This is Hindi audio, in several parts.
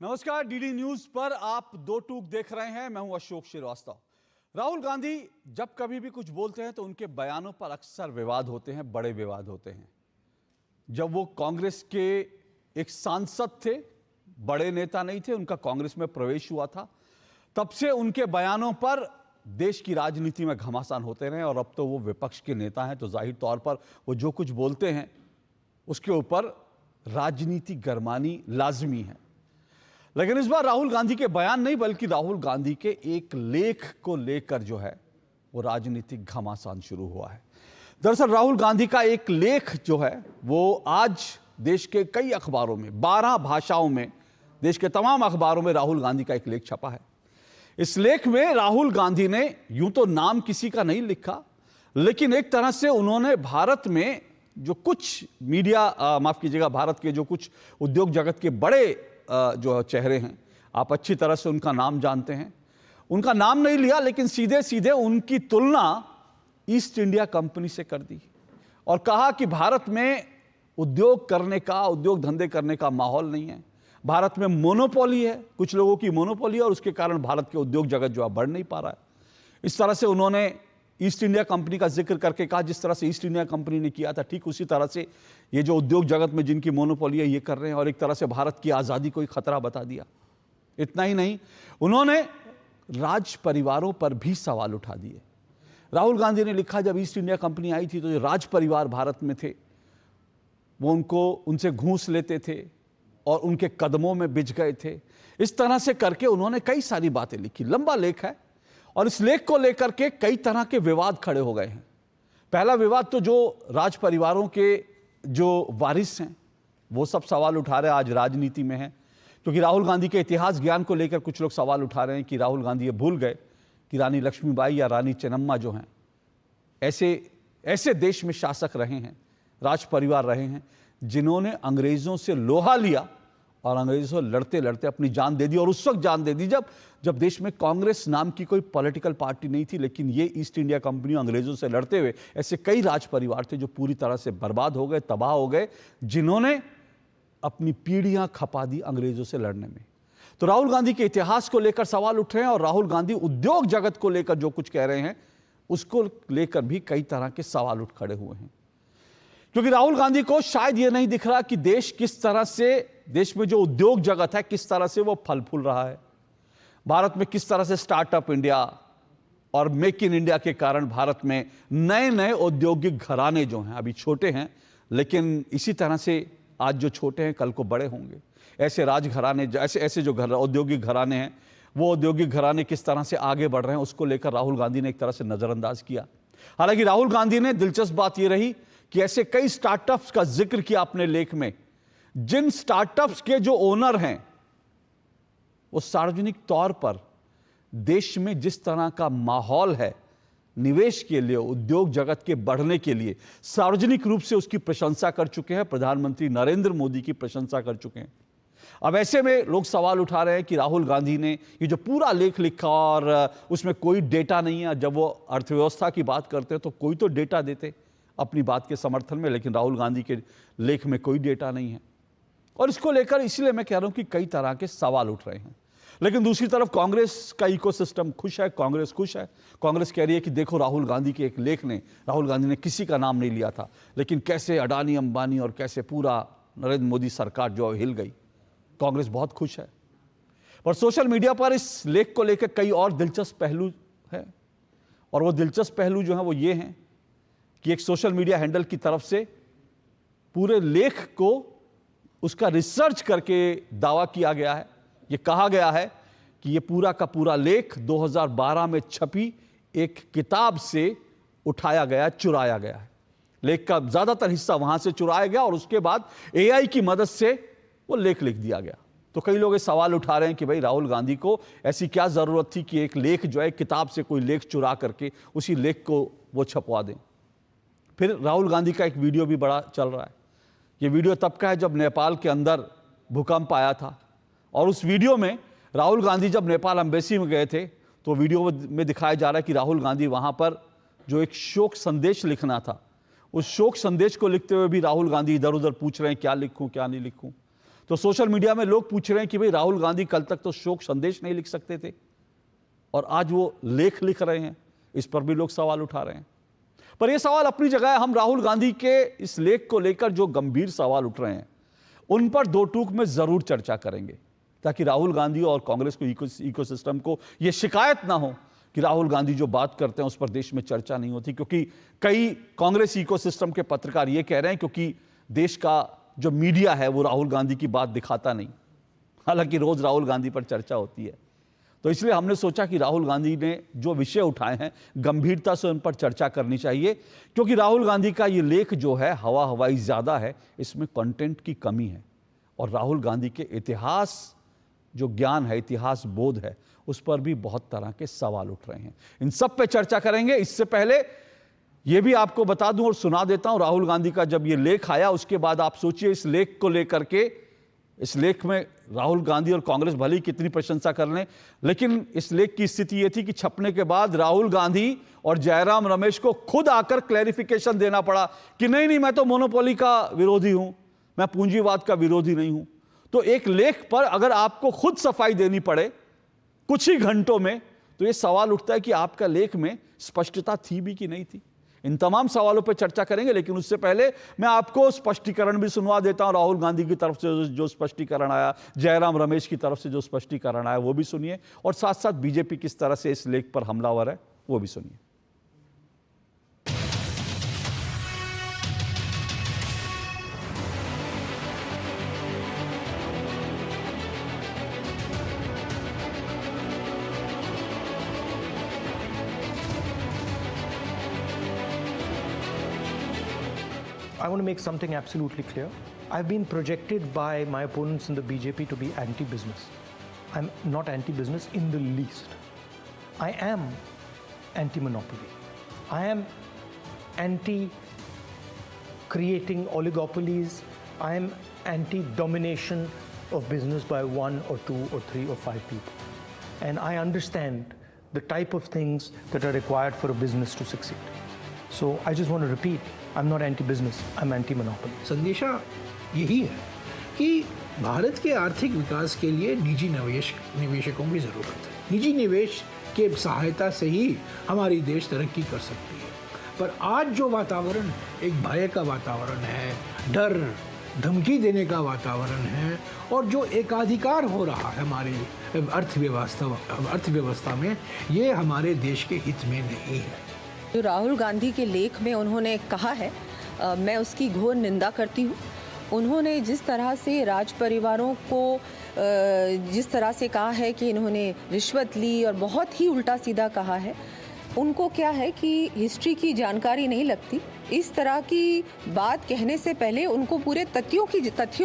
नमस्कार, डीडी न्यूज पर आप दो टूक देख रहे हैं। मैं हूं अशोक श्रीवास्तव। राहुल गांधी जब कभी भी कुछ बोलते हैं तो उनके बयानों पर अक्सर विवाद होते हैं, बड़े विवाद होते हैं। जब वो कांग्रेस के एक सांसद थे, बड़े नेता नहीं थे, उनका कांग्रेस में प्रवेश हुआ था, तब से उनके बयानों पर देश की राजनीति में घमासान होते रहे। और अब तो वो विपक्ष के नेता हैं, तो जाहिर तौर पर वो जो कुछ बोलते हैं उसके ऊपर राजनीति गरमानी लाजमी है। लेकिन इस बार राहुल गांधी के बयान नहीं, बल्कि राहुल गांधी के एक लेख को लेकर जो है वो राजनीतिक घमासान शुरू हुआ है। दरअसल राहुल गांधी का एक लेख जो है वो आज देश के कई अखबारों में, 12 भाषाओं में, देश के तमाम अखबारों में राहुल गांधी का एक लेख छपा है। इस लेख में राहुल गांधी ने यूं तो नाम किसी का नहीं लिखा, लेकिन एक तरह से उन्होंने भारत में जो कुछ मीडिया, माफ कीजिएगा, भारत के जो कुछ उद्योग जगत के बड़े जो चेहरे हैं, आप अच्छी तरह से उनका नाम जानते हैं, उनका नाम नहीं लिया, लेकिन सीधे सीधे उनकी तुलना ईस्ट इंडिया कंपनी से कर दी और कहा कि भारत में उद्योग करने का, उद्योग धंधे करने का माहौल नहीं है। भारत में मोनोपोली है, कुछ लोगों की मोनोपोली है, और उसके कारण भारत के उद्योग जगत जो है बढ़ नहीं पा रहा है। इस तरह से उन्होंने ईस्ट इंडिया कंपनी का जिक्र करके कहा, जिस तरह से ईस्ट इंडिया कंपनी ने किया था, ठीक उसी तरह से ये जो उद्योग जगत में जिनकी मोनोपोली है ये कर रहे हैं, और एक तरह से भारत की आज़ादी को ही खतरा बता दिया। इतना ही नहीं, उन्होंने राज परिवारों पर भी सवाल उठा दिए। राहुल गांधी ने लिखा, जब ईस्ट इंडिया कंपनी आई थी तो जो राज परिवार भारत में थे वो उनसे घूस लेते थे और उनके कदमों में बिछ गए थे। इस तरह से करके उन्होंने कई सारी बातें लिखी। लंबा लेख है और इस लेख को लेकर के कई तरह के विवाद खड़े हो गए हैं। पहला विवाद तो जो राज परिवारों के जो वारिस हैं वो सब सवाल उठा रहे हैं, आज राजनीति में है, क्योंकि राहुल गांधी के इतिहास ज्ञान को लेकर कुछ लोग सवाल उठा रहे हैं कि राहुल गांधी ये भूल गए कि रानी लक्ष्मीबाई या रानी चेन्नम्मा जो हैं ऐसे देश में शासक रहे हैं, राज परिवार रहे हैं, जिन्होंने अंग्रेजों से लोहा लिया और अंग्रेजों से लड़ते लड़ते अपनी जान दे दी। और उस वक्त जान दे दी जब देश में कांग्रेस नाम की कोई पॉलिटिकल पार्टी नहीं थी। लेकिन ये ईस्ट इंडिया कंपनी अंग्रेजों से लड़ते हुए ऐसे कई राज परिवार थे जो पूरी तरह से बर्बाद हो गए, तबाह हो गए, जिन्होंने अपनी पीढ़ियां खपा दी अंग्रेजों से लड़ने में। तो राहुल गांधी के इतिहास को लेकर सवाल उठ रहे हैं और राहुल गांधी उद्योग जगत को लेकर जो कुछ कह रहे हैं उसको लेकर भी कई तरह के सवाल उठ खड़े हुए हैं। क्योंकि राहुल गांधी को शायद यह नहीं दिख रहा कि देश में जो उद्योग जगत है किस तरह से वो फल फूल रहा है। भारत में किस तरह से स्टार्टअप इंडिया और मेक इन इंडिया के कारण भारत में नए नए औद्योगिक घराने जो हैं, अभी छोटे हैं लेकिन इसी तरह से आज जो छोटे हैं कल को बड़े होंगे। ऐसे राजघराने, ऐसे जो औद्योगिक घराने हैं, वो औद्योगिक घराने किस तरह से आगे बढ़ रहे हैं उसको लेकर राहुल गांधी ने एक तरह से नजरअंदाज किया। हालांकि राहुल गांधी ने, दिलचस्प बात यह रही कि ऐसे कई स्टार्टअप्स का जिक्र किया अपने लेख में, जिन स्टार्टअप्स के जो ओनर हैं वो सार्वजनिक तौर पर देश में जिस तरह का माहौल है निवेश के लिए, उद्योग जगत के बढ़ने के लिए, सार्वजनिक रूप से उसकी प्रशंसा कर चुके हैं। प्रधानमंत्री नरेंद्र मोदी की प्रशंसा कर चुके हैं। अब ऐसे में लोग सवाल उठा रहे हैं कि राहुल गांधी ने ये जो पूरा लेख लिखा और उसमें कोई डेटा नहीं है, जब वो अर्थव्यवस्था की बात करते हैं तो कोई तो डेटा देते अपनी बात के समर्थन में, लेकिन राहुल गांधी के लेख में कोई डेटा नहीं है। और इसको लेकर इसलिए मैं कह रहा हूं कि कई तरह के सवाल उठ रहे हैं। लेकिन दूसरी तरफ कांग्रेस का इकोसिस्टम खुश है, कांग्रेस खुश है। कांग्रेस कह रही है कि देखो, राहुल गांधी के एक लेख ने, राहुल गांधी ने किसी का नाम नहीं लिया था, लेकिन कैसे अडानी अंबानी और कैसे पूरा नरेंद्र मोदी सरकार जो हिल गई। कांग्रेस बहुत खुश है। पर सोशल मीडिया पर इस लेख को लेकर कई और दिलचस्प पहलू है, और वो दिलचस्प पहलू जो है वो ये हैं कि एक सोशल मीडिया हैंडल की तरफ से पूरे लेख को उसका रिसर्च करके दावा किया गया है। ये कहा गया है कि ये पूरा का पूरा लेख 2012 में छपी एक किताब से उठाया गया, चुराया गया है। लेख का ज्यादातर हिस्सा वहां से चुराया गया और उसके बाद एआई की मदद से वो लेख लिख दिया गया। तो कई लोग ये सवाल उठा रहे हैं कि भाई राहुल गांधी को ऐसी क्या जरूरत थी कि एक लेख जो है, किताब से कोई लेख चुरा करके उसी लेख को वो छपवा दें। फिर राहुल गांधी का एक वीडियो भी बड़ा चल रहा है। ये वीडियो तब का है जब नेपाल के अंदर भूकंप आया था, और उस वीडियो में राहुल गांधी जब नेपाल एम्बेसी में गए थे तो वीडियो में दिखाया जा रहा है कि राहुल गांधी वहां पर जो एक शोक संदेश लिखना था, उस शोक संदेश को लिखते हुए भी राहुल गांधी इधर उधर पूछ रहे हैं क्या लिखूं क्या नहीं लिखूं। तो सोशल मीडिया में लोग पूछ रहे हैं कि भाई राहुल गांधी कल तक तो शोक संदेश नहीं लिख सकते थे और आज वो लेख लिख रहे हैं। इस पर भी लोग सवाल उठा रहे हैं। पर यह सवाल अपनी जगह है। हम राहुल गांधी के इस लेख को लेकर जो गंभीर सवाल उठ रहे हैं उन पर दो टूक में जरूर चर्चा करेंगे, ताकि राहुल गांधी और कांग्रेस को इकोसिस्टम को यह शिकायत ना हो कि राहुल गांधी जो बात करते हैं उस पर देश में चर्चा नहीं होती। क्योंकि कई कांग्रेस इकोसिस्टम के पत्रकार ये कह रहे हैं क्योंकि देश का जो मीडिया है वो राहुल गांधी की बात दिखाता नहीं, हालांकि रोज राहुल गांधी पर चर्चा होती है। तो इसलिए हमने सोचा कि राहुल गांधी ने जो विषय उठाए हैं गंभीरता से उन पर चर्चा करनी चाहिए, क्योंकि राहुल गांधी का ये लेख जो है हवा हवाई ज्यादा है, इसमें कंटेंट की कमी है और राहुल गांधी के इतिहास जो ज्ञान है, इतिहास बोध है, उस पर भी बहुत तरह के सवाल उठ रहे हैं। इन सब पे चर्चा करेंगे। इससे पहले यह भी आपको बता दूं और सुना देता हूं, राहुल गांधी का जब यह लेख आया उसके बाद आप सोचिए इस लेख को लेकर के, इस लेख में राहुल गांधी और कांग्रेस भले ही कितनी प्रशंसा कर लें, लेकिन इस लेख की स्थिति यह थी कि छपने के बाद राहुल गांधी और जयराम रमेश को खुद आकर क्लैरिफिकेशन देना पड़ा कि नहीं नहीं मैं तो मोनोपोली का विरोधी हूं, मैं पूंजीवाद का विरोधी नहीं हूं। तो एक लेख पर अगर आपको खुद सफाई देनी पड़े कुछ ही घंटों में, तो यह सवाल उठता है कि आपका लेख में स्पष्टता थी भी कि नहीं थी। इन तमाम सवालों पर चर्चा करेंगे, लेकिन उससे पहले मैं आपको स्पष्टीकरण भी सुनवा देता हूं। राहुल गांधी की तरफ से जो स्पष्टीकरण आया, जयराम रमेश की तरफ से जो स्पष्टीकरण आया वो भी सुनिए, और साथ साथ बीजेपी किस तरह से इस लेख पर हमलावर है वो भी सुनिए। I want to make something absolutely clear. I've been projected by my opponents in the BJP to be anti-business. I'm not anti-business in the least. I am anti-monopoly. I am anti-creating oligopolies. I am anti-domination of business by 1 or 2 or 3 or 5 people. And I understand the type of things that are required for a business to succeed. So I just want to repeat, I'm not anti-business, I'm anti-monopoly. संदेशा यही है कि भारत के आर्थिक विकास के लिए निजी निवेशकों की ज़रूरत है। निजी निवेश के सहायता से ही हमारी देश तरक्की कर सकती है। पर आज जो वातावरण एक भय का वातावरण है, डर धमकी देने का वातावरण है, और जो एकाधिकार हो रहा है हमारी अर्थव्यवस्था में, ये हमारे देश के हित में नहीं है। जो राहुल गांधी के लेख में उन्होंने कहा है, मैं उसकी घोर निंदा करती हूँ। उन्होंने जिस तरह से राज परिवारों को जिस तरह से कहा है कि इन्होंने रिश्वत ली और बहुत ही उल्टा सीधा कहा है, उनको क्या है कि हिस्ट्री की जानकारी नहीं लगती। इस तरह की बात कहने से पहले उनको पूरे तथ्यों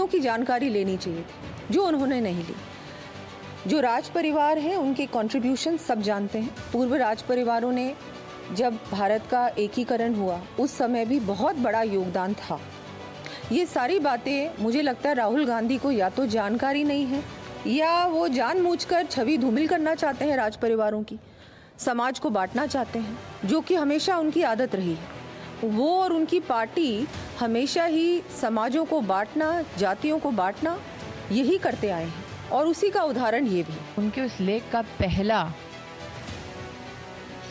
की जानकारी लेनी चाहिए थी, जो उन्होंने नहीं ली। जो राज परिवार है उनके कंट्रीब्यूशन सब जानते हैं। पूर्व राज परिवारों ने जब भारत का एकीकरण हुआ उस समय भी बहुत बड़ा योगदान था। ये सारी बातें मुझे लगता है राहुल गांधी को या तो जानकारी नहीं है, या वो जानबूझकर छवि धूमिल करना चाहते हैं, राज परिवारों की समाज को बांटना चाहते हैं, जो कि हमेशा उनकी आदत रही है। वो और उनकी पार्टी हमेशा ही समाजों को बांटना, जातियों को बांटना यही करते आए हैं, और उसी का उदाहरण ये भी। उनके उस लेख का पहला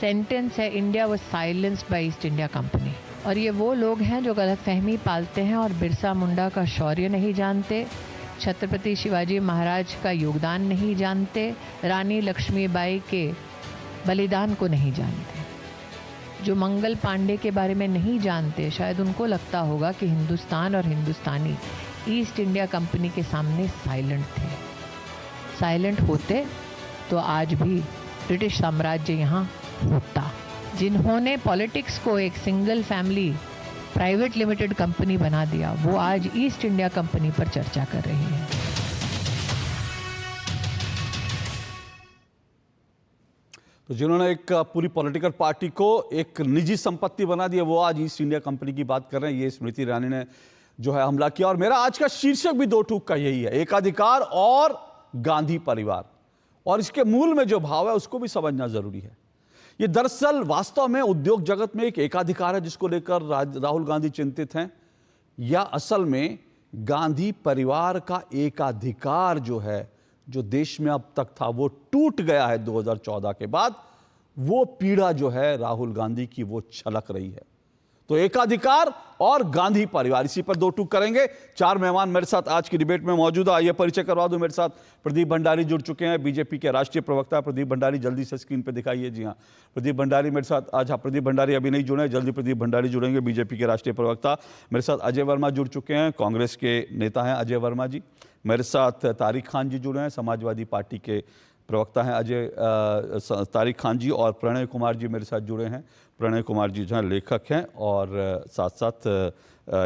सेंटेंस है, India was silenced by East India Company. और ये वो लोग हैं जो गलतफहमी पालते हैं और बिरसा मुंडा का शौर्य नहीं जानते, छत्रपति शिवाजी महाराज का योगदान नहीं जानते, रानी लक्ष्मीबाई के बलिदान को नहीं जानते, जो मंगल पांडे के बारे में नहीं जानते। शायद उनको लगता होगा कि हिंदुस्तान और हिंदुस्तानी ईस्ट इंडिया कंपनी के सामने साइलेंट थे। साइलेंट होते तो आज भी ब्रिटिश साम्राज्य यहाँ होता। जिन्होंने पॉलिटिक्स को एक single family private limited company बना दिया, वो आज ईस्ट इंडिया कंपनी पर चर्चा कर रही है। तो जिन्होंने एक पूरी पॉलिटिकल पार्टी को एक निजी संपत्ति बना दिया, वो आज ईस्ट इंडिया कंपनी की बात कर रहे हैं। ये स्मृति ईरानी ने जो है हमला किया। और मेरा आज का शीर्षक भी दो टूक का यही है, एकाधिकार और गांधी परिवार। और इसके मूल में जो भाव है उसको भी समझना जरूरी है। ये दरअसल वास्तव में उद्योग जगत में एक एकाधिकार है जिसको लेकर राहुल गांधी चिंतित हैं, या असल में गांधी परिवार का एकाधिकार जो है, जो देश में अब तक था, वो टूट गया है 2014 के बाद। वो पीड़ा जो है राहुल गांधी की, वो छलक रही है। तो एकाधिकार और गांधी परिवार, इसी पर दो टूक करेंगे। चार मेहमान मेरे साथ आज की डिबेट में मौजूद है। आइए परिचय करवा दूं। मेरे साथ प्रदीप भंडारी जुड़ चुके हैं, बीजेपी के राष्ट्रीय प्रवक्ता। प्रदीप भंडारी जल्दी से स्क्रीन पे दिखाइए। जी हाँ, प्रदीप भंडारी मेरे साथ आज। हाँ, प्रदीप भंडारी अभी नहीं जुड़े, जल्दी प्रदीप भंडारी जुड़ेंगे, बीजेपी के राष्ट्रीय प्रवक्ता। मेरे साथ अजय वर्मा जुड़ चुके हैं, कांग्रेस के नेता हैं अजय वर्मा जी। मेरे साथ तारिक खान जी जुड़े हैं, समाजवादी पार्टी के प्रवक्ता हैं तारिक खान जी। और प्रणय कुमार जी मेरे साथ जुड़े हैं। प्रणय कुमार जी जो हैं लेखक हैं और साथ साथ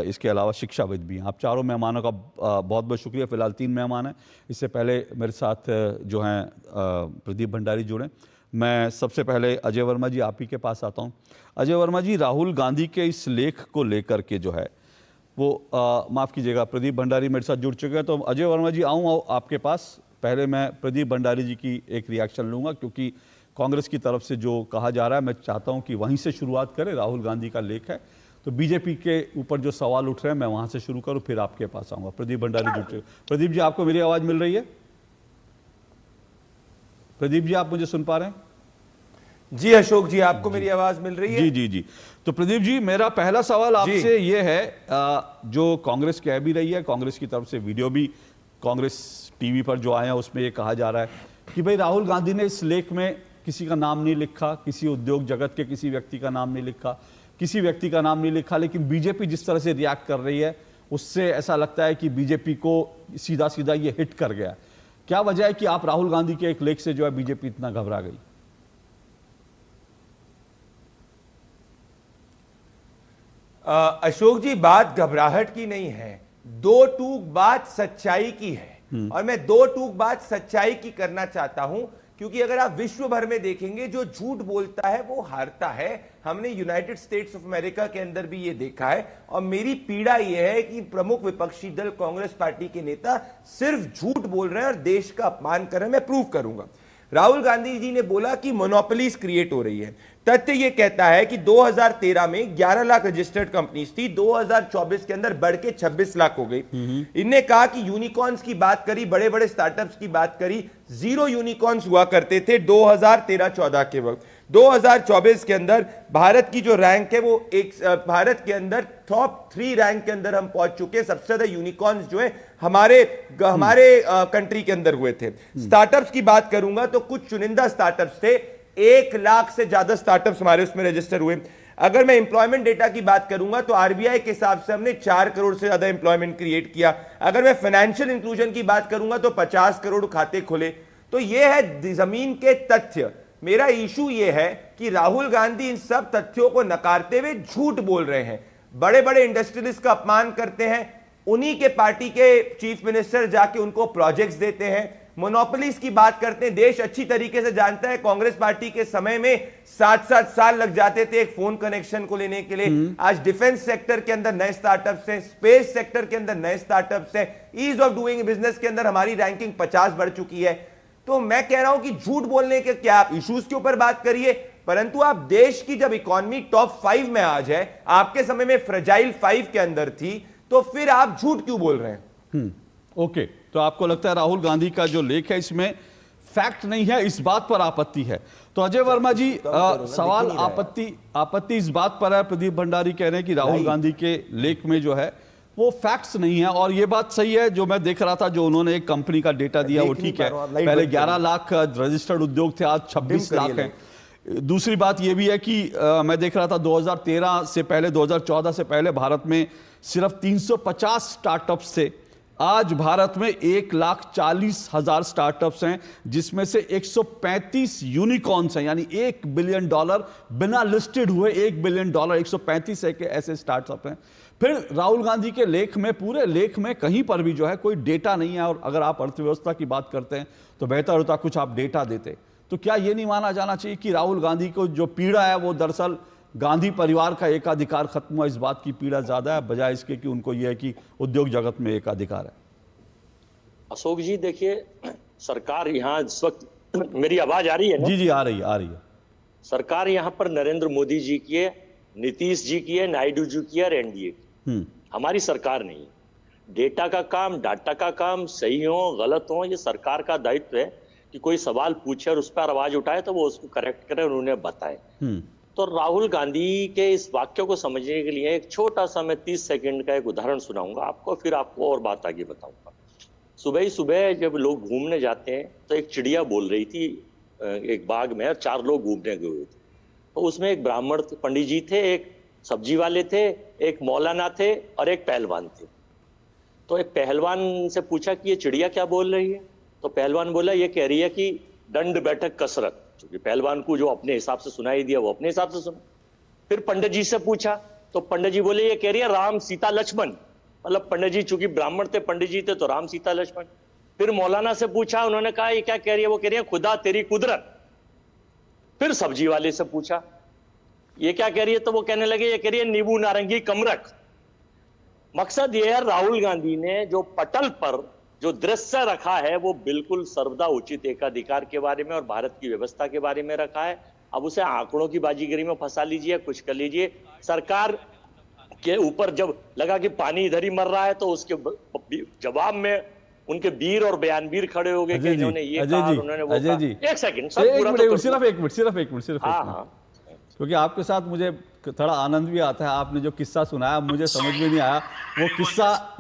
इसके अलावा शिक्षाविद भी हैं। आप चारों मेहमानों का बहुत बहुत शुक्रिया। फिलहाल 3 मेहमान हैं। इससे पहले मेरे साथ जो हैं प्रदीप भंडारी जुड़े। मैं सबसे पहले अजय वर्मा जी आप ही के पास आता हूँ। अजय वर्मा जी, राहुल गांधी के इस लेख को लेकर के जो है वो माफ़ कीजिएगा, प्रदीप भंडारी मेरे साथ जुड़ चुके हैं। तो अजय वर्मा जी आऊँ आपके पास। पहले मैं प्रदीप भंडारी जी की एक रिएक्शन लूँगा, क्योंकि कांग्रेस की तरफ से जो कहा जा रहा है, मैं चाहता हूं कि वहीं से शुरुआत करें। राहुल गांधी का लेख है, तो बीजेपी के ऊपर जो सवाल उठ रहे हैं मैं वहां से शुरू करूं, फिर आपके पास आऊंगा। प्रदीप भंडारी जुटे। प्रदीप जी, आपको मेरी आवाज मिल रही है? प्रदीप जी, आप मुझे सुन पा रहे हैं? जी अशोक जी, आपको मेरी आवाज मिल रही है? जी जी जी। तो प्रदीप जी, मेरा पहला सवाल आपसे ये है, जो कांग्रेस कह भी रही है, कांग्रेस की तरफ से वीडियो भी कांग्रेस टीवी पर जो आया उसमें ये कहा जा रहा है कि भाई राहुल गांधी ने इस लेख में किसी का नाम नहीं लिखा, किसी उद्योग जगत के किसी व्यक्ति का नाम नहीं लिखा, किसी व्यक्ति का नाम नहीं लिखा। लेकिन बीजेपी जिस तरह से रिएक्ट कर रही है, उससे ऐसा लगता है कि बीजेपी को सीधा सीधा ये हिट कर गया। क्या वजह है कि आप राहुल गांधी के एक लेख से जो है बीजेपी इतना घबरा गई? अशोक जी, बात घबराहट की नहीं है, दो टूक बात सच्चाई की है। और मैं दो टूक बात सच्चाई की करना चाहता हूं, क्योंकि अगर आप विश्व भर में देखेंगे, जो झूठ बोलता है वो हारता है। हमने यूनाइटेड स्टेट्स ऑफ अमेरिका के अंदर भी ये देखा है। और मेरी पीड़ा यह है कि प्रमुख विपक्षी दल कांग्रेस पार्टी के नेता सिर्फ झूठ बोल रहे हैं और देश का अपमान कर रहे हैं। मैं प्रूव करूंगा। राहुल गांधी जी ने बोला कि मोनोपोलीज क्रिएट हो रही है। तथ्य यह कहता है कि 2013 में 11 लाख रजिस्टर्ड कंपनीज थी, 2024 के अंदर बढ़ के 26 लाख हो गई। इनने कहा कि यूनिकॉर्न्स की बात करी, बड़े बड़े स्टार्टअप्स की बात करी, 0 यूनिकॉर्न्स हुआ करते थे 2013-14 के वक्त। 2024 के अंदर भारत की जो रैंक है वो भारत के अंदर टॉप 3 रैंक के अंदर हम पहुंच चुके हैं। सबसे ज्यादा यूनिकॉर्न्स जो है हमारे कंट्री के अंदर हुए थे। स्टार्टअप्स की बात करूंगा तो कुछ चुनिंदा स्टार्टअप्स थे, 1 लाख से ज्यादा स्टार्टअप्स हमारे उसमें रजिस्टर हुए। अगर मैं इंप्लॉयमेंट डेटा की बात करूंगा तो आरबीआई के हिसाब से हमने 4 करोड़ से ज्यादा इंप्लॉयमेंट क्रिएट किया। अगर मैं फाइनेंशियल इंक्लूजन की बात करूंगा तो 50 करोड़ खाते खुले। तो यह है जमीन के तथ्य। मेरा इशू यह है कि राहुल गांधी इन सब तथ्यों को नकारते हुए झूठ बोल रहे हैं, बड़े बड़े इंडस्ट्रियलिस्ट का अपमान करते हैं, उन्हीं के पार्टी के चीफ मिनिस्टर जाके उनको प्रोजेक्ट्स देते हैं, मोनोपोलीज की बात करते हैं। देश अच्छी तरीके से जानता है, कांग्रेस पार्टी के समय में 7-7 साल लग जाते थे एक फोन कनेक्शन को लेने के लिए। आज डिफेंस सेक्टर के अंदर नए स्टार्टअप्स हैं, स्पेस सेक्टर के अंदर नए स्टार्टअप्स हैं, ईज ऑफ डूइंग बिजनेस के अंदर हमारी रैंकिंग 50 बढ़ चुकी है। तो मैं कह रहा हूं कि झूठ बोलने के क्या, आप इश्यूज के ऊपर बात करिए, परंतु आप देश की जब इकोनॉमी टॉप 5 में आज है, आपके समय में फ्रेजाइल 5 के अंदर थी, तो फिर आप झूठ क्यों बोल रहे हैं? ओके, तो आपको लगता है राहुल गांधी का जो लेख है इसमें फैक्ट नहीं है, इस बात पर आपत्ति है। तो अजय वर्मा जी, सवाल आपत्ति इस बात पर है, प्रदीप भंडारी कह रहे हैं कि राहुल गांधी के लेख में जो है वो फैक्ट्स नहीं है। और ये बात सही है, जो मैं देख रहा था, जो उन्होंने एक कंपनी का डेटा दिया वो ठीक है। पहले 11 लाख रजिस्टर्ड उद्योग थे, आज 26 लाख हैं। दूसरी बात ये भी है कि मैं देख रहा था 2013 से पहले, 2014 से पहले भारत में सिर्फ 350 स्टार्टअप्स थे। आज भारत में 1,40,000 स्टार्टअप्स हैं, जिसमें से 135 यूनिकॉर्न्स हैं, यानी $1 बिलियन बिना लिस्टेड हुए $1 बिलियन 135 ऐसे स्टार्टअप हैं। फिर राहुल गांधी के लेख में, पूरे लेख में कहीं पर भी जो है कोई डेटा नहीं है। और अगर आप अर्थव्यवस्था की बात करते हैं तो बेहतर होता कुछ आप डेटा देते। तो क्या यह नहीं माना जाना चाहिए कि राहुल गांधी को जो पीड़ा है वो दरअसल गांधी परिवार का एकाधिकार खत्म हुआ, इस बात की पीड़ा ज्यादा है, बजाय इसके कि उनको यह है कि उद्योग जगत में एकाधिकार है? अशोक जी, देखिए, सरकार यहाँ इस वक्त, मेरी आवाज आ रही है ना? जी जी, आ रही है। सरकार यहाँ पर नरेंद्र मोदी जी की है, नीतीश जी की है, नायडू जी की है और एनडीए की। हमारी सरकार नहीं। डेटा का काम, डाटा का काम सही हो गलत हो, ये सरकार का दायित्व है कि कोई सवाल पूछे और उस पर आवाज उठाए तो वो उसको करेक्ट करे और उन्हें बताए। तो राहुल गांधी के इस वाक्य को समझने के लिए एक छोटा सा मैं 30 सेकंड का एक उदाहरण सुनाऊंगा आपको, फिर आपको और बात आगे बताऊंगा। सुबह ही सुबह जब लोग घूमने जाते हैं तो एक चिड़िया बोल रही थी एक बाग में, 4 लोग घूमने गए हुए थे। तो उसमें एक ब्राह्मण पंडित जी थे, एक सब्जी वाले थे, एक मौलाना थे और एक पहलवान थे। तो एक पहलवान से पूछा कि ये चिड़िया क्या बोल रही है? तो पहलवान बोला ये कह रही है कि दंड बैठक कसरत, क्योंकि पहलवान को जो अपने हिसाब से सुनाई दिया वो अपने हिसाब से सुना। फिर पंडित जी से पूछा तो पंडित जी बोले ये कह रही है राम सीता लक्ष्मण, मतलब पंडित जी चूंकि ब्राह्मण थे, पंडित जी थे, तो राम सीता लक्ष्मण। फिर मौलाना से पूछा, उन्होंने कहा ये क्या कह रही है? वो कह रही है खुदा तेरी कुदरत। फिर सब्जी वाले से पूछा ये क्या कह रही है? तो वो कहने लगे ये कह रही है नींबू नारंगी कमरख। मकसद ये है राहुल गांधी ने जो पटल पर जो दृश्य रखा है वो बिल्कुल सर्वदा उचित एकाधिकार के बारे में और भारत की व्यवस्था के बारे में रखा है। अब उसे आंकड़ों की बाजीगरी में फंसा लीजिए, कुछ कर लीजिए। सरकार के ऊपर जब लगा कि पानी इधर ही मर रहा है तो उसके जवाब में उनके वीर और बयानवीर खड़े हो गए कि इन्होंने ये कहा, उन्होंने वो कहा। एक सेकंड, सिर्फ एक मिनट, क्योंकि आपके साथ मुझे थोड़ा आनंद भी आता है। आपने जो किस्सा सुनाया मुझे समझ में नहीं आया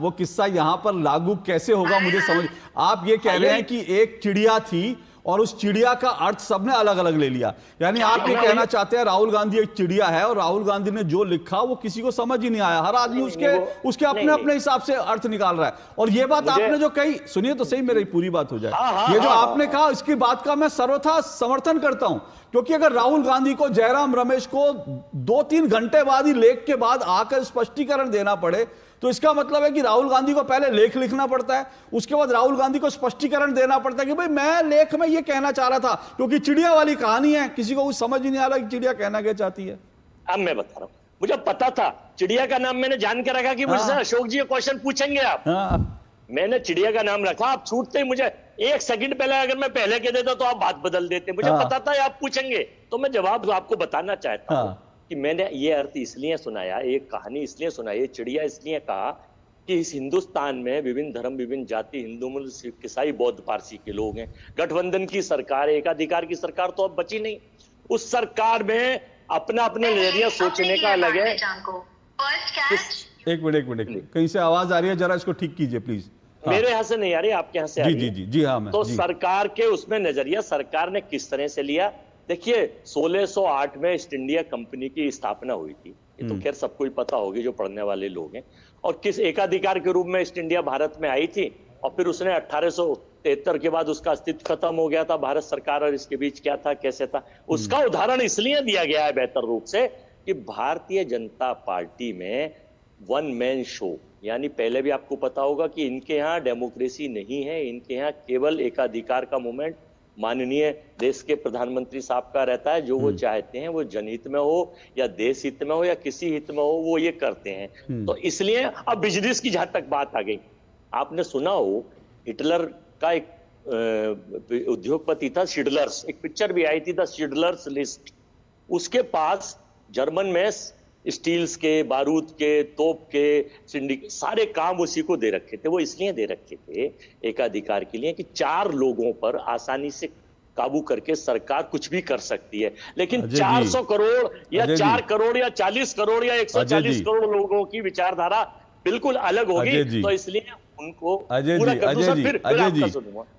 वो किस्सा यहाँ पर लागू कैसे होगा मुझे समझ। आप ये कह रहे हैं कि एक चिड़िया थी और उस चिड़िया का अर्थ सबने अलग अलग ले लिया, यानी आप ये कहना चाहते हैं राहुल गांधी एक चिड़िया है और राहुल गांधी ने जो लिखा वो किसी को समझ ही नहीं आया, हर आदमी उसके अपने अपने हिसाब से अर्थ निकाल रहा है। और ये बात आपने जो कही, सुनिए तो सही, मेरी पूरी बात हो जाए। ये जो आपने कहा इसकी बात का मैं सर्वथा समर्थन करता हूं, क्योंकि अगर राहुल गांधी को जयराम रमेश को 2-3 घंटे बाद ही लेख के बाद आकर स्पष्टीकरण देना पड़े तो इसका मतलब है कि राहुल गांधी को पहले लेख लिखना पड़ता है, उसके बाद राहुल गांधी को स्पष्टीकरण देना पड़ता है कि भाई मैं लेख में ये कहना चाह रहा था, क्योंकि चिड़िया वाली कहानी है, किसी को कुछ समझ ही नहीं आ रहा कि चिड़िया कहना क्या चाहती है। अब मैं बता रहा हूं, मुझे पता था चिड़िया का नाम मैंने जान के रखा कि मुझसे अशोक जी क्वेश्चन पूछेंगे आप। मैंने चिड़िया का नाम रखा, आप छूटते ही मुझे 1 सेकंड पहले अगर मैं पहले कह देता तो आप बात बदल देते। मुझे पता था आप पूछेंगे तो मैं जवाब आपको बताना चाहता हूं कि मैंने ये अर्थ इसलिए सुनाया, एक कहानी इसलिए सुनाई, चिड़िया इसलिए कहा कि इस हिंदुस्तान में विभिन्न धर्म, विभिन्न जाति, हिंदू, मुस्लिम, सिख, ईसाई, बौद्ध, पारसी के लोग हैं। गठबंधन की सरकार, एकाधिकार की सरकार तो अब बची नहीं। उस सरकार में अपना अपना नजरिया सोचने का अलग है। एक मिनट, कहीं से आवाज आ रही है, जरा इसको ठीक कीजिए प्लीज। मेरे यहाँ से नहीं आ रही, आपके यहाँ से आ रही है। जी हाँ। तो सरकार के उसमें नजरिया सरकार ने किस तरह से लिया, देखिए 1608 में ईस्ट इंडिया कंपनी की स्थापना हुई थी, ये तो खैर सबको ही पता होगी जो पढ़ने वाले लोग हैं। और किस एकाधिकार के रूप में ईस्ट इंडिया भारत में आई थी, और फिर उसने 1873 के बाद उसका अस्तित्व खत्म हो गया था। भारत सरकार और इसके बीच क्या था, कैसे था, उसका उदाहरण इसलिए दिया गया है बेहतर रूप से कि भारतीय जनता पार्टी में वन मैन शो, यानी पहले भी आपको पता होगा कि इनके यहाँ डेमोक्रेसी नहीं है, इनके यहाँ केवल एकाधिकार का मूवमेंट माननीय देश के प्रधानमंत्री साहब का रहता है। जो वो चाहते हैं वो जनहित में हो या देश हित में हो या किसी हित में हो, वो ये करते हैं। तो इसलिए अब बिजनेस की जहां तक बात आ गई, आपने सुना हो हिटलर का एक उद्योगपति था शिडलर्स, एक पिक्चर भी आई थी द शिडलर्स लिस्ट। उसके पास जर्मन में स्टील्स के, बारूद के, तोप के, सिंडिकेट, सारे काम उसी को दे रखे थे। वो इसलिए दे रखे थे एकाधिकार के लिए कि 4 लोगों पर आसानी से काबू करके सरकार कुछ भी कर सकती है। लेकिन 400 करोड़ या 4 करोड़ या 40 करोड़ या 140 करोड़ लोगों की विचारधारा बिल्कुल अलग होगी। तो इसलिए उनको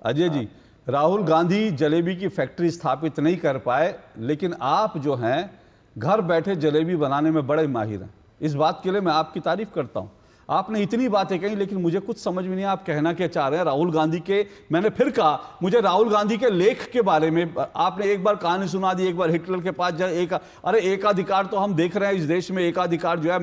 अजय जी, राहुल गांधी जलेबी की फैक्ट्री स्थापित नहीं कर पाए, लेकिन आप जो हैं घर बैठे जलेबी बनाने में बड़े माहिर हैं। इस बात के लिए मैं आपकी तारीफ करता हूं। आपने इतनी बातें कही, लेकिन मुझे कुछ समझ में नहीं आप कहना क्या चाह रहे हैं। राहुल गांधी के, मैंने फिर कहा, मुझे राहुल गांधी के लेख के बारे में आपने एक बार कहानी सुना दी, एक बार हिटलर के पास जाए, अरे एकाधिकार तो हम देख रहे हैं इस देश में, एकाधिकार जो है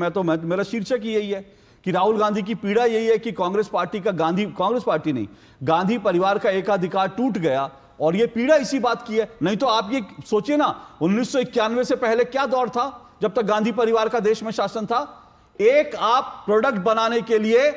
मेरा शीर्षक ही यही है कि राहुल गांधी की पीड़ा यही है कि कांग्रेस पार्टी नहीं, गांधी परिवार का एकाधिकार टूट गया, और ये पीड़ा इसी बात की है। नहीं तो आप ये सोचिए ना, 1991 से पहले क्या दौर था जब तक गांधी परिवार का देश में शासन था। एक आप प्रोडक्ट बनाने के लिए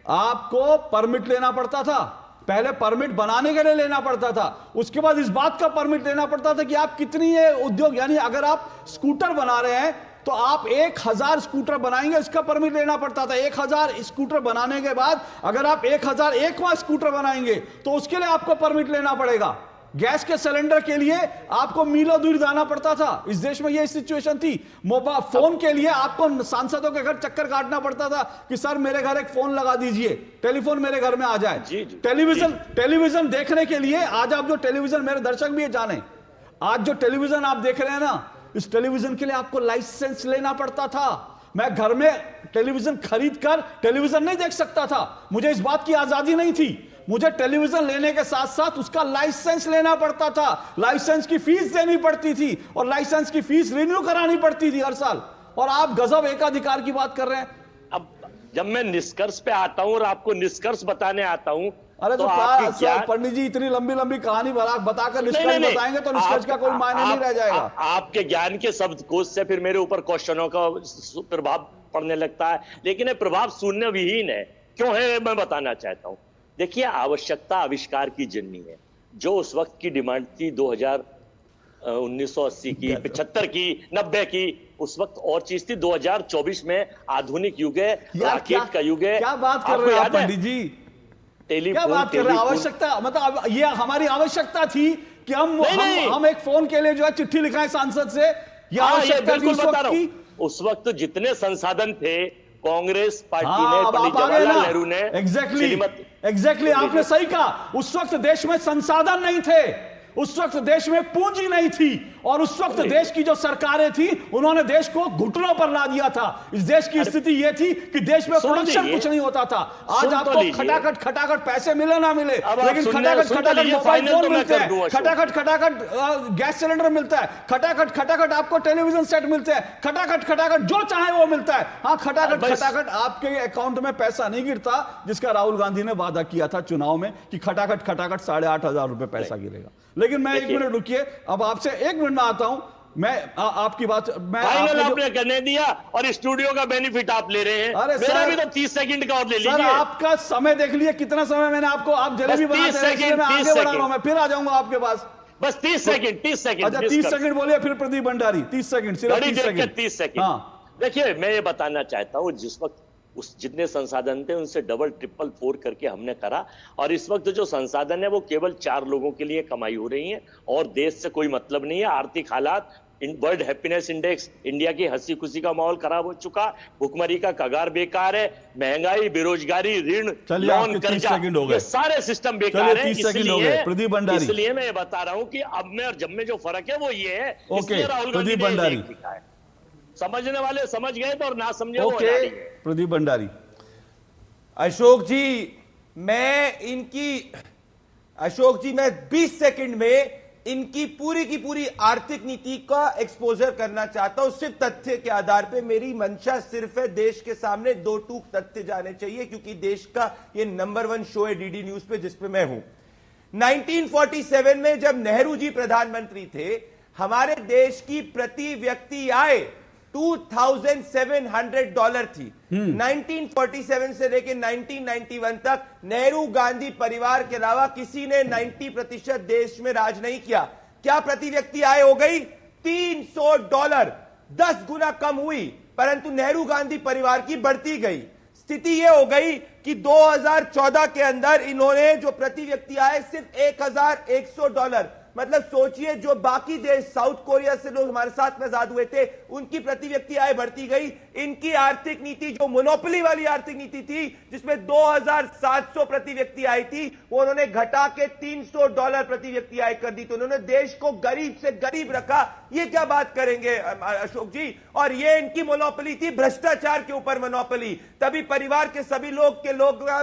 आपको परमिट लेना पड़ता था, पहले परमिट बनाने के लिए लेना पड़ता था, उसके बाद इस बात का परमिट लेना पड़ता था कि आप कितनी ये उद्योग, यानी अगर आप स्कूटर बना रहे हैं तो आप 1000 स्कूटर बनाएंगे, इसका परमिट लेना पड़ता था। 1000 स्कूटर बनाने के बाद अगर आप 1001वां स्कूटर बनाएंगे तो उसके लिए आपको परमिट लेना पड़ेगा। गैस के सिलेंडर के लिए आपको मीलों दूर जाना पड़ता था। इस देश में यह सिचुएशन थी। मोबाइल फोन के लिए आपको सांसदों के घर चक्कर काटना पड़ता था कि सर मेरे घर एक फोन लगा दीजिए, टेलीफोन मेरे घर में आ जाए। टेलीविजन देखने के लिए आज आप जो टेलीविजन, मेरे दर्शक भी ये जाने, आज जो टेलीविजन आप देख रहे हैं ना, इस टेलीविजन के लिए आपको लाइसेंस लेना पड़ता था। मैं घर में टेलीविजन खरीद कर टेलीविजन नहीं देख सकता था, मुझे इस बात की आजादी नहीं थी। मुझे टेलीविजन लेने के साथ साथ उसका लाइसेंस लेना पड़ता था, लाइसेंस की फीस देनी पड़ती थी और लाइसेंस की फीस रिन्यू करानी पड़ती थी हर साल। और आप गजब एकाधिकार की बात कर रहे हैं। अब जब मैं निष्कर्ष पे आता हूं और आपको निष्कर्ष बताने आता हूं, अरे तो पंडित जी इतनी लंबी लंबी कहानी बताकर निष्कर्ष बताएंगे तो निष्कर्ष का कोई मायने नहीं रह जाएगा। आपके ज्ञान के शब्दकोश से फिर मेरे ऊपर क्वेश्चनों का प्रभाव पड़ने लगता है, लेकिन ये प्रभाव शून्य विहीन है। क्यों है मैं बताना चाहता हूं। देखिए, आवश्यकता आविष्कार की जननी है। जो उस वक्त की डिमांड थी 1980 की, 75 की, 90 की, उस वक्त और चीज थी। 2024 में आधुनिक युग है, रॉकेट का युग है। क्या बात कर रहे हैं पंडित जी, क्या बात कर रहे हैं? आवश्यकता मतलब ये हमारी आवश्यकता थी कि हम एक फोन के लिए जो है चिट्ठी लिखाएं सांसद से। ये आवश्यकता थी उस वक्त जितने संसाधन थे कांग्रेस पार्टी ने, पंडित जवाहरलाल नेहरू ने। एग्जैक्टली आपने सही कहा। उस वक्त देश में संसाधन नहीं थे, उस वक्त देश में पूंजी नहीं थी, और उस वक्त देश की जो सरकारें थी उन्होंने देश को घुटनों पर ला दिया था। इस देश की स्थिति यह थी कि देश में प्रोडक्शन कुछ नहीं होता था। आज आपको खटाखट पैसे मिले ना मिले, लेकिन खटाखट मोबाइल फोन मिलते हैं, खटाखट गैस सिलेंडर मिलता है, खटाखट आपको टेलीविजन सेट मिलते हैं, खटाखट जो चाहे वो मिलता है। हाँ, खटाखट आपके अकाउंट में पैसा नहीं गिरता, जिसका राहुल गांधी ने वादा किया था चुनाव में कि खटाखट 8,500 रुपए पैसा गिरेगा। लेकिन मैं 1 मिनट रुकिए, अब आपसे 1 मिनट में आता हूं। मैं आपकी बात फाइनल आपने करने दिया और स्टूडियो का बेनिफिट आप ले रहे हैं। अरे मेरा भी तो 30 सेकंड का और ले लीजिए। सर आपका समय देख लीजिए, कितना समय मैंने आपको, आप जलेबी बनाते हैं, इसलिए मैं आगे बढ़ा रहा हूं। मैं फिर आ जाऊंगा आपके पास। बस 30 सेकंड। अच्छा 30 सेकंड बोलिए, फिर प्रदीप भंडारी 30 सेकंड, सिर्फ 30 सेकंड। हाँ देखिए, मैं ये बताना चाहता हूं, जिस वक्त उस जितने संसाधन थे उनसे डबल ट्रिपल 4 करके हमने करा, और इस वक्त जो संसाधन है वो केवल 4 लोगों के लिए कमाई हो रही है और देश से कोई मतलब नहीं है। आर्थिक हालात, वर्ल्ड हैप्पीनेस इंडेक्स, इंडिया की हंसी खुशी का माहौल खराब हो चुका, भुखमरी का कगार बेकार है, महंगाई, बेरोजगारी, ऋण, लोन, कर्जा, ये सारे सिस्टम बेकार है। इसलिए मैं ये बता रहा हूं कि अब में और जब में जो फर्क है वो ये है। इसलिए राहुल गांधी ने लिखा है। समझने वाले समझ गए तो, और ना समझे वो प्रदीप भंडारी। अशोक जी, मैं 20 सेकंड में इनकी पूरी की पूरी आर्थिक नीति का एक्सपोजर करना चाहता हूं, सिर्फ तथ्य के आधार पे। मेरी मंशा सिर्फ है देश के सामने 2 टूक तथ्य जाने चाहिए, क्योंकि देश का ये नंबर 1 शो है डीडी न्यूज पे, जिसपे मैं हूं। 1947 में जब नेहरू जी प्रधानमंत्री थे, हमारे देश की प्रति व्यक्ति आय $2,700 थी। 1947 से लेकर 1991 तक नेहरू गांधी परिवार के अलावा किसी ने 90% देश में राज नहीं किया। क्या प्रति व्यक्ति आय हो गई? $300, 10 गुना कम हुई, परंतु नेहरू गांधी परिवार की बढ़ती गई। स्थिति यह हो गई कि 2014 के अंदर इन्होंने जो प्रति व्यक्ति आय सिर्फ $1,100, मतलब सोचिए जो बाकी देश, साउथ कोरिया से लोग हमारे साथ में आजाद हुए थे, उनकी प्रति व्यक्ति आय बढ़ती गई। इनकी आर्थिक नीति जो मोनोपोली वाली आर्थिक नीति थी, जिसमें 2,700 प्रति व्यक्ति आय थी, वो उन्होंने घटा के $300 प्रति व्यक्ति आय कर दी। तो उन्होंने देश को गरीब से गरीब रखा। ये क्या बात करेंगे अशोक जी? और ये इनकी मोनोपोली थी भ्रष्टाचार के ऊपर मोनोपोली। तभी परिवार के सभी लोग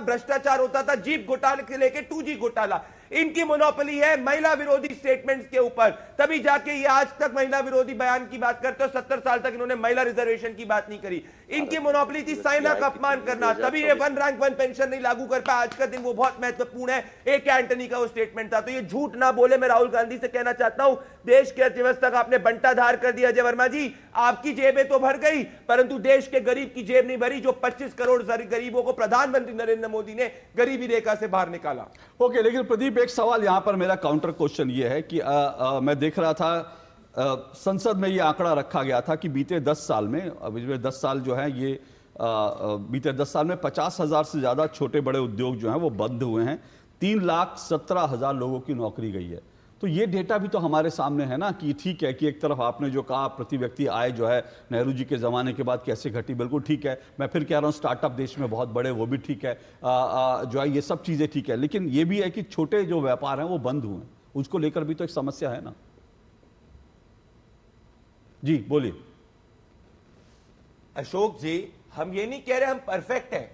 भ्रष्टाचार होता था, जीप घोटाले से लेकर 2G घोटाला। इनकी मोनोपोली है महिला विरोधी स्टेटमेंट्स के ऊपर, तभी जाके ये आज तक महिला विरोधी बयान की बात करते हो। 70 साल तक इन्होंने महिला रिजर्वेशन की बात नहीं करी। इनकी मोनोपोली थी सेना का अपमान करना, तभी ये 1 रैंक 1 पेंशन नहीं लागू कर पाया। आज का दिन वो बहुत महत्वपूर्ण है। एक एंटनी का वो स्टेटमेंट था। तो ये झूठ ना बोले। मैं राहुल गांधी से कहना चाहता हूं, देश की अर्थव्यवस्था का आपने बंटाधार कर दिया। अजय वर्मा जी, आपकी जेबें तो भर गई, परंतु देश के गरीब की जेब नहीं भरी, जो 25 करोड़ गरीबों को प्रधानमंत्री नरेंद्र मोदी ने गरीबी रेखा से बाहर निकाला। ओके, लेकिन प्रदीप एक सवाल यहां पर मेरा काउंटर क्वेश्चन ये है कि मैं देख रहा था संसद में ये आंकड़ा रखा गया था कि बीते 10 साल में, अभी 10 साल जो है ये बीते 10 साल में 50,000 से ज़्यादा छोटे बड़े उद्योग जो हैं वो बंद हुए हैं, 3,17,000 लोगों की नौकरी गई है। तो ये डेटा भी तो हमारे सामने है ना कि ठीक है कि एक तरफ आपने जो कहा प्रति व्यक्ति आय जो है नेहरू जी के ज़माने के बाद कैसे घटी, बिल्कुल ठीक है। मैं फिर कह रहा हूँ स्टार्टअप देश में बहुत बड़े, वो भी ठीक है, जो है ये सब चीज़ें ठीक है, लेकिन ये भी है कि छोटे जो व्यापार हैं वो बंद हुए हैं, उसको लेकर भी तो एक समस्या है ना। जी बोलिए। अशोक जी, हम ये नहीं कह रहे हम परफेक्ट हैं,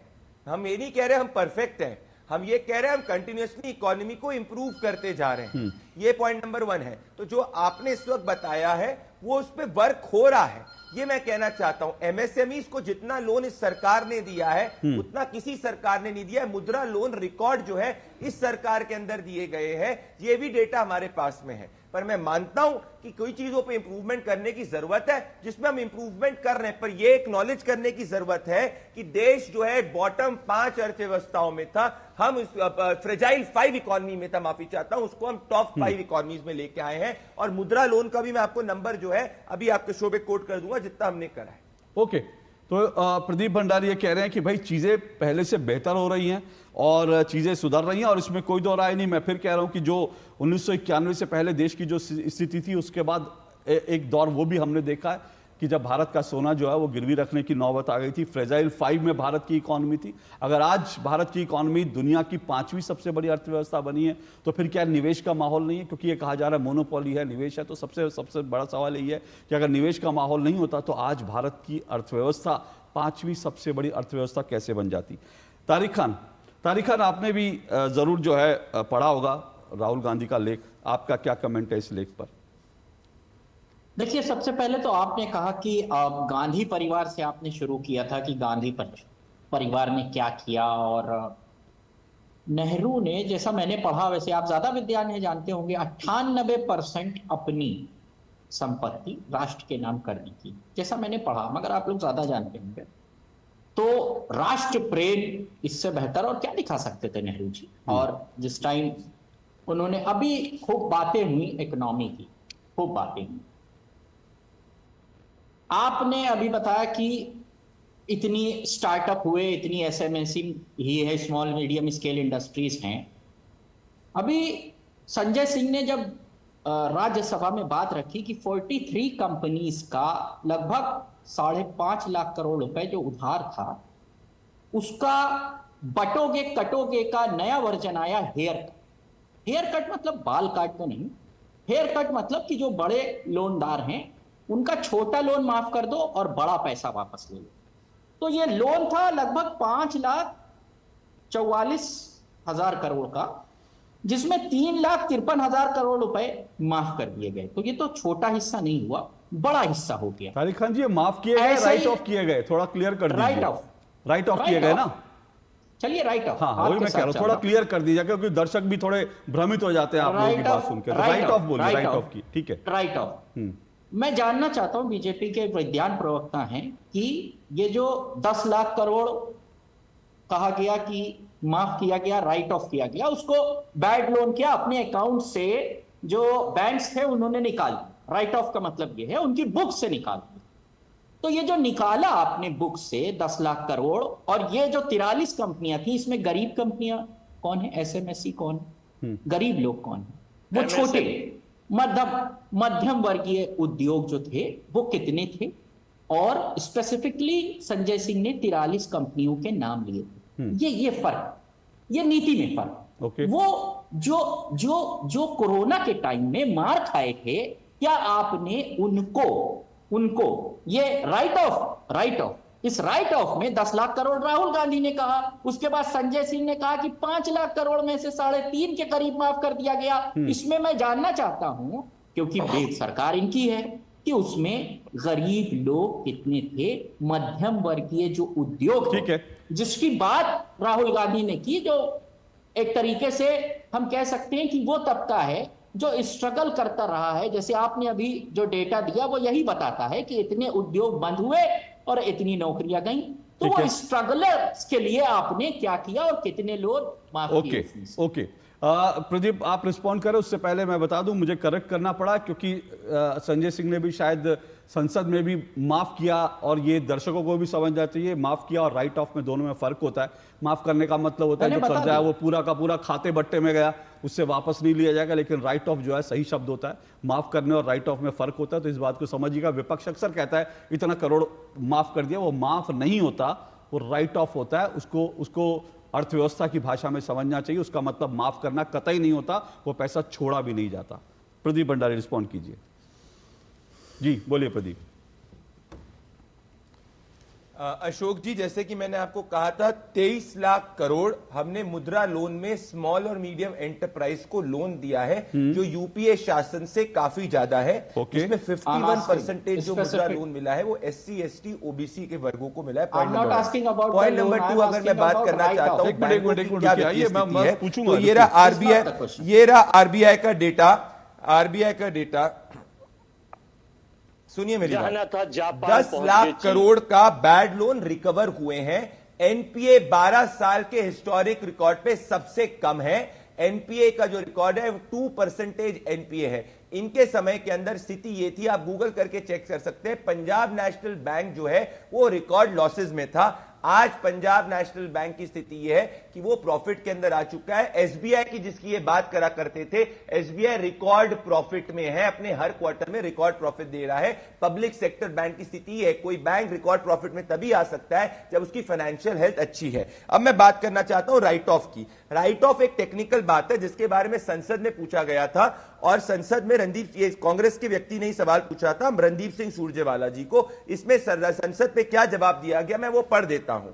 हम ये नहीं कह रहे हम परफेक्ट हैं, हम ये कह रहे हैं हम कंटिन्यूअसली इकोनॉमी को इंप्रूव करते जा रहे हैं। ये पॉइंट नंबर 1 है। तो जो आपने इस वक्त बताया है वो उस पर वर्क हो रहा है, ये मैं कहना चाहता हूं। एमएसएमईज को जितना लोन इस सरकार ने दिया है उतना किसी सरकार ने नहीं दिया है। मुद्रा लोन रिकॉर्ड जो है इस सरकार के अंदर दिए गए हैं, ये भी डेटा हमारे पास में है। पर मैं मानता हूं कि कोई चीजों पे इंप्रूवमेंट करने की जरूरत है, जिसमें हम इंप्रूवमेंट कर रहे हैं, पर यह एक्नॉलेज करने की जरूरत है कि देश जो है बॉटम 5 अर्थव्यवस्थाओं में था, हम फ्रेजाइल 5 इकोनॉमी में था, माफी चाहता हूं, उसको हम टॉप 5 इकोनॉमीज में लेके आए हैं। और मुद्रा लोन का भी मैं आपको नंबर जो है अभी आपके शो पे कोट कर दूंगा जितना हमने करा है। ओके, तो प्रदीप भंडारी ये कह रहे हैं कि भाई चीजें पहले से बेहतर हो रही हैं और चीजें सुधर रही हैं और इसमें कोई दो राय नहीं। मैं फिर कह रहा हूं कि जो 1991 से पहले देश की जो स्थिति थी उसके बाद एक दौर वो भी हमने देखा है कि जब भारत का सोना जो है वो गिरवी रखने की नौबत आ गई थी। फ्रेजाइल 5 में भारत की इकॉनमी थी। अगर आज भारत की इकॉनमी दुनिया की 5वीं सबसे बड़ी अर्थव्यवस्था बनी है तो फिर क्या निवेश का माहौल नहीं है? क्योंकि ये कहा जा रहा है मोनोपोली है, निवेश है, तो सबसे बड़ा सवाल यही है कि अगर निवेश का माहौल नहीं होता तो आज भारत की अर्थव्यवस्था 5वीं सबसे बड़ी अर्थव्यवस्था कैसे बन जाती? तारिक खान, आपने भी जरूर जो है पढ़ा होगा राहुल गांधी का लेख, आपका क्या कमेंट है इस लेख पर? देखिए, सबसे पहले तो आपने कहा कि गांधी परिवार से आपने शुरू किया था कि गांधी परिवार ने क्या किया, और नेहरू ने, जैसा मैंने पढ़ा, वैसे आप ज्यादा विद्वान हैं, जानते होंगे, 98% अपनी संपत्ति राष्ट्र के नाम कर दी थी, जैसा मैंने पढ़ा, मगर आप लोग ज्यादा जानते होंगे। तो राष्ट्र प्रेम इससे बेहतर और क्या दिखा सकते थे नेहरू जी। और जिस टाइम उन्होंने, अभी खूब बातें हुई इकोनॉमी की, खूब बातें हुई। आपने अभी बताया कि इतनी स्टार्टअप हुए, इतनी एसएमएसई ही है, स्मॉल मीडियम स्केल इंडस्ट्रीज हैं। अभी संजय सिंह ने जब राज्यसभा में बात रखी कि 43 कंपनीज का लगभग 5.5 लाख करोड़ रुपए जो उधार था, उसका बटोगे कटोगे का नया वर्जन आया, हेयर कट। हेयर कट मतलब बाल काट तो नहीं, हेयर कट मतलब कि जो बड़े लोनदार हैं उनका छोटा लोन माफ कर दो और बड़ा पैसा वापस ले लो। तो ये लोन था लगभग 5,44,000 करोड़ का, जिसमें 3,53,000 करोड़ रुपए माफ कर दिए गए। तो ये तो छोटा हिस्सा नहीं हुआ, बड़ा हिस्सा हो गया। तारिक खान जी, ये माफ किए गए, राइट ऑफ किए गए, थोड़ा क्लियर कर दीजिए। राइट ऑफ किए गए ना? चलिए, राइट ऑफ। हाँ, वही मैं कह रहा हूं, थोड़ा क्लियर कर दीजिए क्योंकि दर्शक भी थोड़े भ्रमित हो जाते हैं आप लोगों की बात सुनकर। राइट ऑफ बोलिए, राइट ऑफ की, ठीक है, राइट ऑफ। मैं जानना चाहता हूं, बीजेपी के विज्ञान प्रवक्ता हैं, कि ये जो 10 लाख करोड़ कहा गया कि माफ किया गया, राइट ऑफ किया गया, उसको बैड लोन किया, अपने अकाउंट से जो बैंक्स थे उन्होंने निकाल दिया। राइट ऑफ का मतलब ये है उनकी बुक से निकाल दिया। तो ये जो निकाला आपने बुक से 10 लाख करोड़, और ये जो 43 कंपनियां थी, इसमें गरीब कंपनियां कौन है? एसएमएसई कौन है? गरीब लोग कौन है? वो छोटे मध्यम वर्गीय उद्योग जो थे वो कितने थे? और स्पेसिफिकली संजय सिंह ने 43 कंपनियों के नाम लिए थे। ये फर्क, ये नीति में फर्क। वो जो कोरोना के टाइम में मार खाए थे, क्या आपने उनको ये राइट ऑफ, इस राइट ऑफ में 10 लाख करोड़ राहुल गांधी ने कहा, उसके बाद संजय सिंह ने कहा कि 5 लाख करोड़ में से 3.5 के करीब माफ कर दिया गया। इसमें मैं जानना चाहता हूं, क्योंकि सरकार इनकी है, कि उसमें गरीब लोग कितने थे, मध्यम वर्गीय जो उद्योग थे, जिसकी बात राहुल गांधी ने की, जो एक तरीके से हम कह सकते हैं कि वो तबका है जो स्ट्रगल करता रहा है। जैसे आपने अभी जो डेटा दिया वो यही बताता है कि इतने उद्योग बंद हुए और इतनी नौकरियां गई। तो वो स्ट्रगलर्स के लिए आपने क्या किया और कितने लोग माफ किए? ओके, प्रदीप आप रिस्पॉन्ड करें, उससे पहले मैं बता दूं मुझे करेक्ट करना पड़ा क्योंकि संजय सिंह ने भी शायद संसद में भी माफ किया, और ये दर्शकों को भी समझना चाहिए, माफ किया और राइट ऑफ में दोनों में फर्क होता है। माफ करने का मतलब होता है जो कर्जा है वो पूरा का पूरा खाते बट्टे में गया, उससे वापस नहीं लिया जाएगा, लेकिन राइट ऑफ जो है सही शब्द होता है। माफ करने और राइट ऑफ में फर्क होता है, तो इस बात को समझिएगा। विपक्ष अक्सर कहता है इतना करोड़ माफ कर दिया, वो माफ नहीं होता, वो राइट ऑफ होता है। उसको अर्थव्यवस्था की भाषा में समझना चाहिए। उसका मतलब माफ करना कतई नहीं होता, वो पैसा छोड़ा भी नहीं जाता। प्रदीप भंडारी रिस्पॉन्ड कीजिए। जी बोलिए प्रदीप। अशोक जी, जैसे कि मैंने आपको कहा था 23 लाख करोड़ हमने मुद्रा लोन में स्मॉल और मीडियम एंटरप्राइज को लोन दिया है, जो यूपीए शासन से काफी ज्यादा है। इसमें 51% जो मुद्रा लोन मिला है वो SC ST OBC के वर्गों को मिला है। पॉइंट नंबर 2 अगर मैं बात करना चाहता हूं तो ये रहा आरबीआई का डेटा। सुनिए मेरी बात, 10 लाख करोड़ का बैड लोन रिकवर हुए हैं। एनपीए 12 साल के हिस्टोरिक रिकॉर्ड पे सबसे कम है। एनपीए का जो रिकॉर्ड है 2% एनपीए है। इनके समय के अंदर स्थिति ये थी, आप गूगल करके चेक कर सकते हैं, पंजाब नेशनल बैंक जो है वो रिकॉर्ड लॉसेस में था। आज पंजाब नेशनल बैंक की स्थिति यह है कि वो प्रॉफिट के अंदर आ चुका है। एसबीआई की जिसकी ये बात करा करते थे, एसबीआई रिकॉर्ड प्रॉफिट में है, अपने हर क्वार्टर में रिकॉर्ड प्रॉफिट दे रहा है। पब्लिक सेक्टर बैंक की स्थिति है, कोई बैंक रिकॉर्ड प्रॉफिट में तभी आ सकता है जब उसकी फाइनेंशियल हेल्थ अच्छी है। अब मैं बात करना चाहता हूं राइट ऑफ की। राइट ऑफ एक टेक्निकल बात है जिसके बारे में संसद में पूछा गया था, और संसद में कांग्रेस के व्यक्ति ने ही सवाल पूछा था, रणदीप सिंह सुरजेवाला जी को। इसमें संसद पे क्या जवाब दिया गया मैं वो पढ़ देता हूं।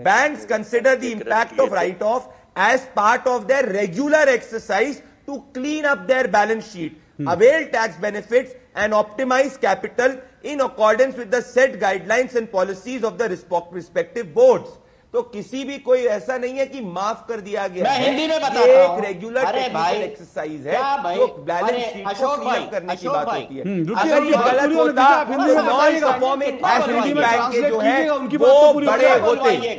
Banks consider the impact of write off as part of their regular exercise to clean up their balance sheet, avail tax benefits and optimize capital in accordance with the set guidelines and policies of the respective boards। तो किसी भी कोई ऐसा नहीं है कि माफ कर दिया गया। मैं हिंदी में बताता हूं, एक रेगुलर टेक्निकल एक्सरसाइज है जो बैलेंस शीट को क्लियर करने की बात होती है। अगर ये गलत होता नॉन परफॉर्मिंग बैंक के जो है वो बड़े होते।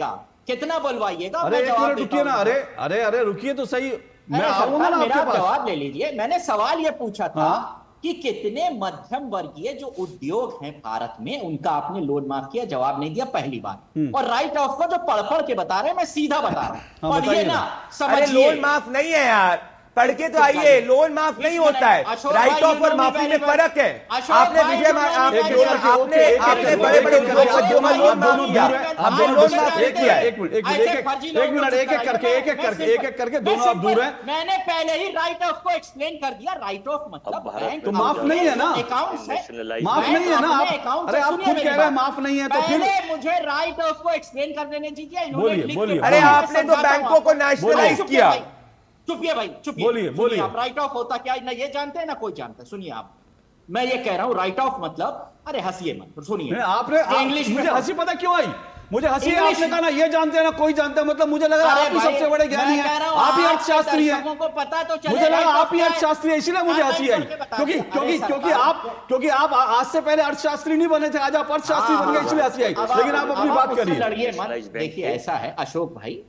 कितना बोलवाइएगा? रुकिए ना, अरे रुकिए तो सही, मैं आऊंगा ना आपके पास। जवाब ले लीजिए। मैंने सवाल ये पूछा था कि कितने मध्यम वर्गीय जो उद्योग हैं भारत में उनका आपने लोन माफ किया, जवाब नहीं दिया पहली बार। और राइट ऑफ को जो पढ़ के बता रहे हैं, मैं सीधा बता रहा हूं, पढ़िए ना, समझिए। लोन माफ नहीं है यार, पढ़ के तो आइए। लोन माफ नहीं होता है, राइट ऑफ और माफी में फर्क है। आपने विजय आपने बड़े बड़े उद्योगपतियों में लोन माफ किया, आपने लोन माफ किया। एक मिनट एक एक करके दोनों आप दूर हैं। मैंने पहले ही राइट ऑफ को एक्सप्लेन कर दिया। राइट ऑफ मतलब बैंक तो माफ नहीं है ना, अकाउंट्स है, माफ नहीं है ना आप। अरे आप खुद कह रहे हैं माफ नहीं है, तो फिर मुझे राइट ऑफ को एक्सप्लेन कर देने दीजिए। बोलिए। अरे आपने तो बैंकों को नेशनलाइज किया। चुपिए भाई, चुपिए। बोलिए आप। राइट ऑफ होता क्या ना ये जानते हैं ना कोई जानता है। सुनिए आप, मैं ये कह रहा हूं राइट ऑफ मतलब, अरे हंसिए मत, सुनिए। आपने इंग्लिश मुझे हंसी पता क्यों आई? मुझे हंसी आपने कहा ना ये जानते हैं ना कोई जानता है, मतलब मुझे लगा आप ही सबसे बड़े ज्ञानी हैं, आप ही अर्थशास्त्री हैं। मुझे लगा आप ही अर्थशास्त्री है, इसलिए मुझे हंसी आई। क्योंकि आप आज से पहले अर्थशास्त्री नहीं बने थे, आज आप अर्थशास्त्री बन गए, इसलिए हंसी आई। लेकिन आप अपनी बात करिए। देखिए ऐसा है अशोक भाई,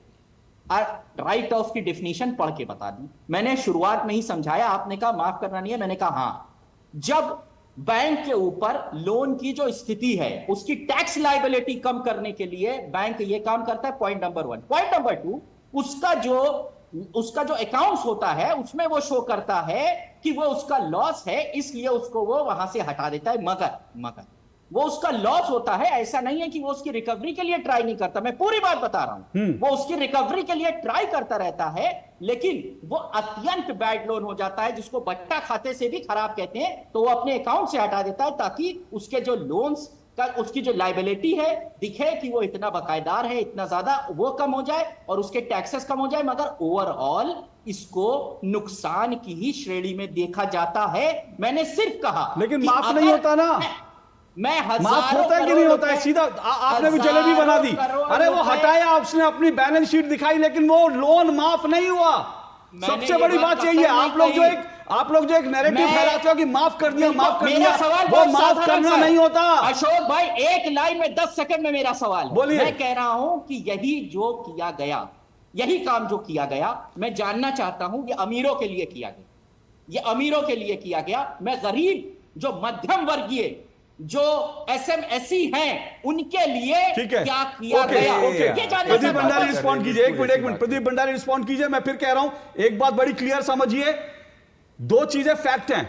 राइट ऑफ की डिफिनीशन पढ़ के बता दी मैंने। शुरुआत में ही समझाया, आपने कहा माफ करना नहीं है, मैंने कहा हाँ, जब बैंक के ऊपर लोन की जो स्थिति है उसकी टैक्स लायबिलिटी कम करने के लिए बैंक ये काम करता है। Point number 1। पॉइंट नंबर 2, उसका जो अकाउंट्स होता है उसमें वो शो करता है कि वो उसका लॉस है, इसलिए उसको वो वहां से हटा देता है। मगर वो उसका लॉस होता है, ऐसा नहीं है कि वो उसकी रिकवरी के लिए ट्राई नहीं करता। मैं पूरी बात बता रहा हूं, वो उसकी रिकवरी के लिए ट्राई करता रहता है, लेकिन वो अत्यंत बैड लोन हो जाता है, जिसको बट्टा खाते से भी खराब कहते हैं, तो वो अपने अकाउंट से हटा देता है ताकि उसके जो लोन्स का उसकी जो लायबिलिटी है दिखे कि वो इतना बकायदार है, इतना ज्यादा, वो कम हो जाए और उसके टैक्सेस कम हो जाए। मगर ओवरऑल इसको नुकसान की ही श्रेणी में देखा जाता है। मैंने सिर्फ कहा लेकिन माफ नहीं होता ना। मैं माफ होता है कि नहीं होता है? सीधा आपने भी जलेबी बना दी। अरे वो हटाया, उसने अपनी बैलेंस शीट दिखाई, लेकिन वो लोन माफ नहीं हुआ। सबसे बड़ी बात यही है, आप लोग जो एक नैरेटिव फैलाते हो कि माफ कर दिया, वो माफ करना नहीं होता। अशोक भाई एक लाइन में 10 सेकंड में मेरा सवाल, बोलिए। मैं कह रहा हूं कि यही जो किया गया यही काम जो किया गया, मैं जानना चाहता हूं, ये अमीरों के लिए किया गया, ये अमीरों के लिए किया गया। मैं गरीब, जो मध्यम वर्गीय, जो SMSE हैं, उनके लिए क्या किया गया, ये जानना प्रदीप भंडारी रिस्पॉन्ड कीजिए। एक मिनट प्रदीप भंडारी रिस्पॉन्ड कीजिए। मैं फिर कह रहा हूं, एक बात बड़ी क्लियर समझिए, दो चीजें फैक्ट हैं।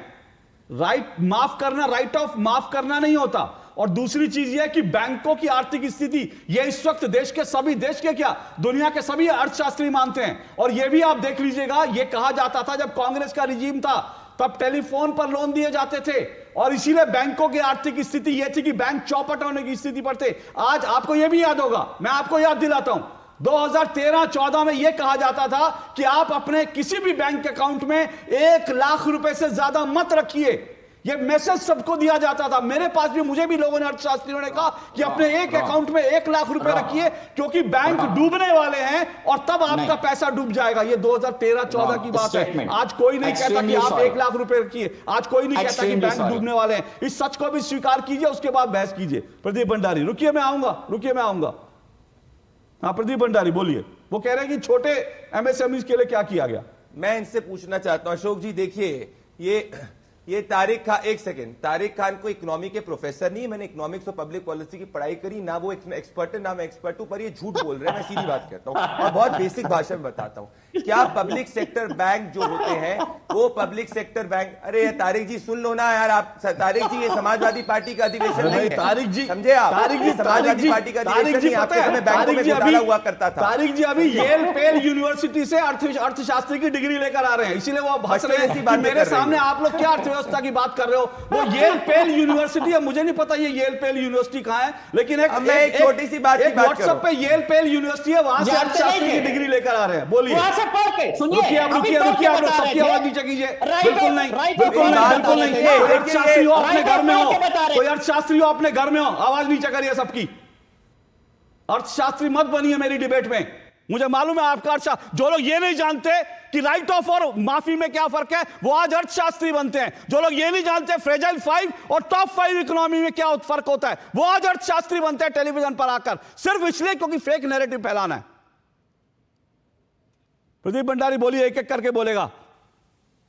राइट माफ करना, राइट ऑफ माफ करना नहीं होता, और दूसरी चीज यह कि बैंकों की आर्थिक स्थिति, यह इस वक्त देश के सभी, देश के क्या, दुनिया के सभी अर्थशास्त्री मानते हैं। और यह भी आप देख लीजिएगा, यह कहा जाता था जब कांग्रेस का रिजीम था, तब टेलीफोन पर लोन दिए जाते थे, और इसीलिए बैंकों की आर्थिक स्थिति यह थी कि बैंक चौपट होने की स्थिति पर थे। आज आपको यह भी याद होगा, मैं आपको याद दिलाता हूं, 2013-14 में यह कहा जाता था कि आप अपने किसी भी बैंक अकाउंट में 1 लाख रुपए से ज्यादा मत रखिए। यह मैसेज सबको दिया जाता था। मेरे पास भी, मुझे भी लोगों ने, अर्थशास्त्रियों ने कहा कि अपने एक अकाउंट में 1 लाख रुपए रखिए, क्योंकि बैंक डूबने वाले हैं और तब आपका पैसा डूब जाएगा। ये 2013-14 की बात है। आज कोई नहीं कहता कि आप 1 लाख रुपए रखिए, आज कोई नहीं कहता कि बैंक डूबने वाले हैं। इस सच को भी स्वीकार कीजिए, उसके बाद बहस कीजिए। प्रदीप भंडारी, रुकिए मैं आऊंगा। हाँ प्रदीप भंडारी बोलिए। वो कह रहे हैं कि छोटे MSMEs के लिए क्या किया गया। मैं इनसे पूछना चाहता हूं, अशोक जी देखिए, ये तारिक खान, एक सेकेंड, तारिक खान को इकोनॉमी के प्रोफेसर नहीं, मैंने इकोनॉमिक्स और पब्लिक पॉलिसी की पढ़ाई करी, ना वो एक्सपर्ट है ना मैं एक्सपर्ट हूं, पर ये झूठ बोल रहे हैं। मैं सीधी बात कहता हूं और बहुत बेसिक भाषा में बताता हूं। क्या पब्लिक सेक्टर बैंक जो होते हैं वो पब्लिक सेक्टर बैंक, अरे तारिक जी सुन लो ना यार, आप तारिक जी, ये समाजवादी पार्टी का अधिवेशन नहीं है, तारिक जी समझे आप, समाजवादी पार्टी का अधिवेशन नहीं, आपके समय बैंकों में घोटाला हुआ करता था। तारिक जी अभी येल पेल यूनिवर्सिटी से अर्थशास्त्री की डिग्री लेकर आ रहे हैं, इसीलिए वो हंस रहे हैं कि मेरे सामने आप लोग क्या अर्थव्यवस्था की बात कर रहे हो। वो येल पेल यूनिवर्सिटी है, मुझे नहीं पता ये येल पेल यूनिवर्सिटी कहां है, लेकिन एक छोटी सी बात, एक व्हाट्सएप पे येल पेल यूनिवर्सिटी है, वहां से अर्थशास्त्री की डिग्री लेकर आ रहे हैं। बोलिए, रुकिए आप लोग, सबकी आवाज नीचे कीजिए। बिल्कुल नहीं। अर्थशास्त्री हो अपने घर में हो, कोई अर्थशास्त्री हो अपने घर में हो, आवाज नीचे करिए सबकी। अर्थशास्त्री मत बनिए मेरी डिबेट में। मुझे मालूम है आपका अर्थशास्त्र, जो लोग ये नहीं जानते कि राइट ऑफ और माफी में क्या फर्क है, वो आज अर्थशास्त्री बनते हैं। जो लोग ये नहीं जानते फ्रेजाइल 5 और टॉप 5 इकोनॉमी में क्या फर्क होता है, वो आज अर्थशास्त्री बनते हैं टेलीविजन पर आकर, सिर्फ इसलिए क्योंकि फेक नैरेटिव फैलाना है। प्रदीप भंडारी बोलिए, एक एक करके बोलेगा,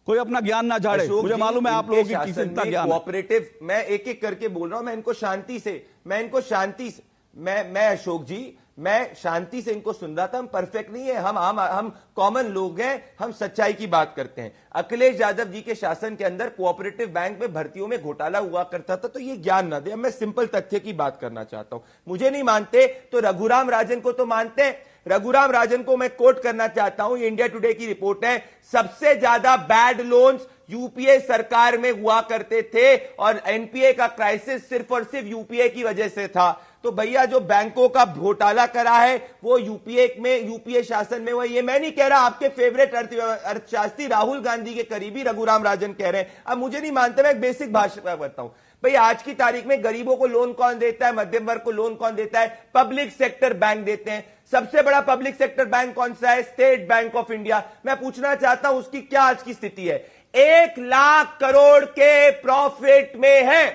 कोई अपना ज्ञान ना झाड़े। मुझे मालूम है आप लोगों की कितना ज्ञान है। कोऑपरेटिव, मैं एक एक करके बोल रहा हूं, मैं इनको शांति से मैं अशोक जी, मैं शांति से इनको सुन रहा था। हम परफेक्ट नहीं है, हम कॉमन लोग हैं, हम सच्चाई की बात करते हैं। अखिलेश यादव जी के शासन के अंदर कोऑपरेटिव बैंक में भर्तियों में घोटाला हुआ करता था, तो ये ज्ञान ना दे। मैं सिंपल तथ्य की बात करना चाहता हूं। मुझे नहीं मानते तो रघुराम राजन को तो मानते हैं। रघुराम राजन को मैं कोट करना चाहता हूं, ये इंडिया टुडे की रिपोर्ट है। सबसे ज्यादा बैड लोन्स यूपीए सरकार में हुआ करते थे और एनपीए का क्राइसिस सिर्फ और सिर्फ यूपीए की वजह से था। तो भैया जो बैंकों का घोटाला करा है वो यूपीए शासन में हुआ। ये मैं नहीं कह रहा, आपके फेवरेट अर्थशास्त्री राहुल गांधी के करीबी रघुराम राजन कह रहे हैं। अब मुझे नहीं मानते, मैं एक बेसिक भाषा करता हूं। भाई आज की तारीख में गरीबों को लोन कौन देता है, मध्यम वर्ग को लोन कौन देता है? पब्लिक सेक्टर बैंक देते हैं। सबसे बड़ा पब्लिक सेक्टर बैंक कौन सा है? State bank of India. मैं पूछना चाहता हूं उसकी क्या आज की स्थिति है? 1 लाख करोड़ के प्रॉफिट में है।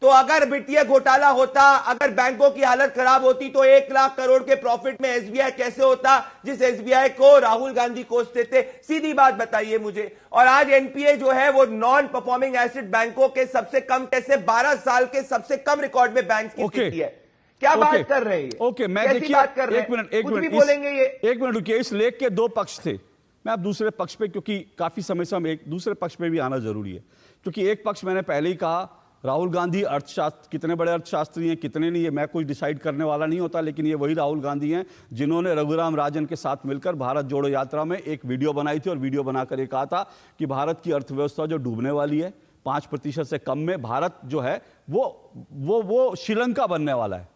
तो अगर वित्तीय घोटाला होता, अगर बैंकों की हालत खराब होती, तो 1 लाख करोड़ के प्रॉफिट में एसबीआई कैसे होता, जिस एसबीआई को राहुल गांधी कोसते थे? सीधी बात बताइए मुझे। और आज एनपीए जो है वो नॉन परफॉर्मिंग एसेट बैंकों के सबसे कम, कैसे 12 साल के सबसे कम रिकॉर्ड में बैंक की स्थिति है। क्या बात कर रहे हैं? ओके, मैं देखिए एक मिनट बोलेंगे ये, एक मिनट रुकिए। इस लेख के 2 पक्ष थे। मैं अब दूसरे पक्ष पे, क्योंकि काफी समय से हम एक दूसरे पक्ष पे भी आना जरूरी है, क्योंकि एक पक्ष मैंने पहले ही कहा, राहुल गांधी अर्थशास्त्र, कितने बड़े अर्थशास्त्री हैं कितने नहीं है मैं कुछ डिसाइड करने वाला नहीं होता, लेकिन ये वही राहुल गांधी हैं जिन्होंने रघुराम राजन के साथ मिलकर भारत जोड़ो यात्रा में एक वीडियो बनाई थी और वीडियो बनाकर ये कहा था कि भारत की अर्थव्यवस्था जो डूबने वाली है 5% से कम में, भारत जो है वो श्रीलंका बनने वाला है।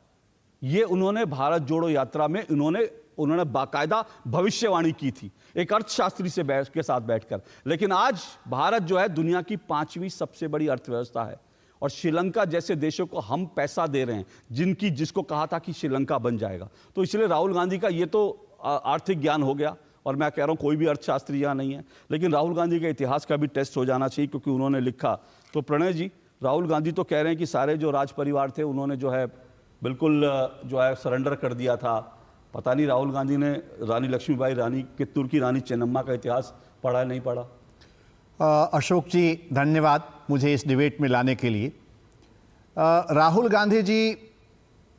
ये उन्होंने भारत जोड़ो यात्रा में उन्होंने बाकायदा भविष्यवाणी की थी एक अर्थशास्त्री से के साथ बैठकर। लेकिन आज भारत जो है दुनिया की 5वीं सबसे बड़ी अर्थव्यवस्था है और श्रीलंका जैसे देशों को हम पैसा दे रहे हैं जिसको कहा था कि श्रीलंका बन जाएगा। तो इसलिए राहुल गांधी का ये तो आर्थिक ज्ञान हो गया, और मैं कह रहा हूं कोई भी अर्थशास्त्री यहाँ नहीं है, लेकिन राहुल गांधी के इतिहास का भी टेस्ट हो जाना चाहिए, क्योंकि उन्होंने लिखा। तो प्रणय जी, राहुल गांधी तो कह रहे हैं कि सारे जो राज परिवार थे उन्होंने जो है बिल्कुल जो है सरेंडर कर दिया था, पता नहीं राहुल गांधी ने रानी लक्ष्मीबाई, रानी कित्तूर की रानी चेन्नम्मा का इतिहास पढ़ा है नहीं पढ़ा। अशोक जी धन्यवाद मुझे इस डिबेट में लाने के लिए। राहुल गांधी जी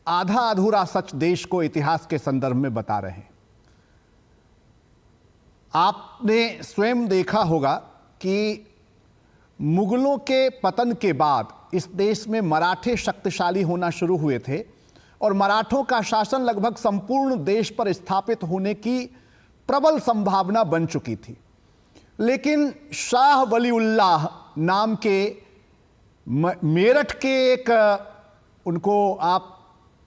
आधा अधूरा सच देश को इतिहास के संदर्भ में बता रहे हैं। आपने स्वयं देखा होगा कि मुगलों के पतन के बाद इस देश में मराठे शक्तिशाली होना शुरू हुए थे और मराठों का शासन लगभग संपूर्ण देश पर स्थापित होने की प्रबल संभावना बन चुकी थी। लेकिन शाह वलीउल्लाह नाम के मेरठ के एक, उनको आप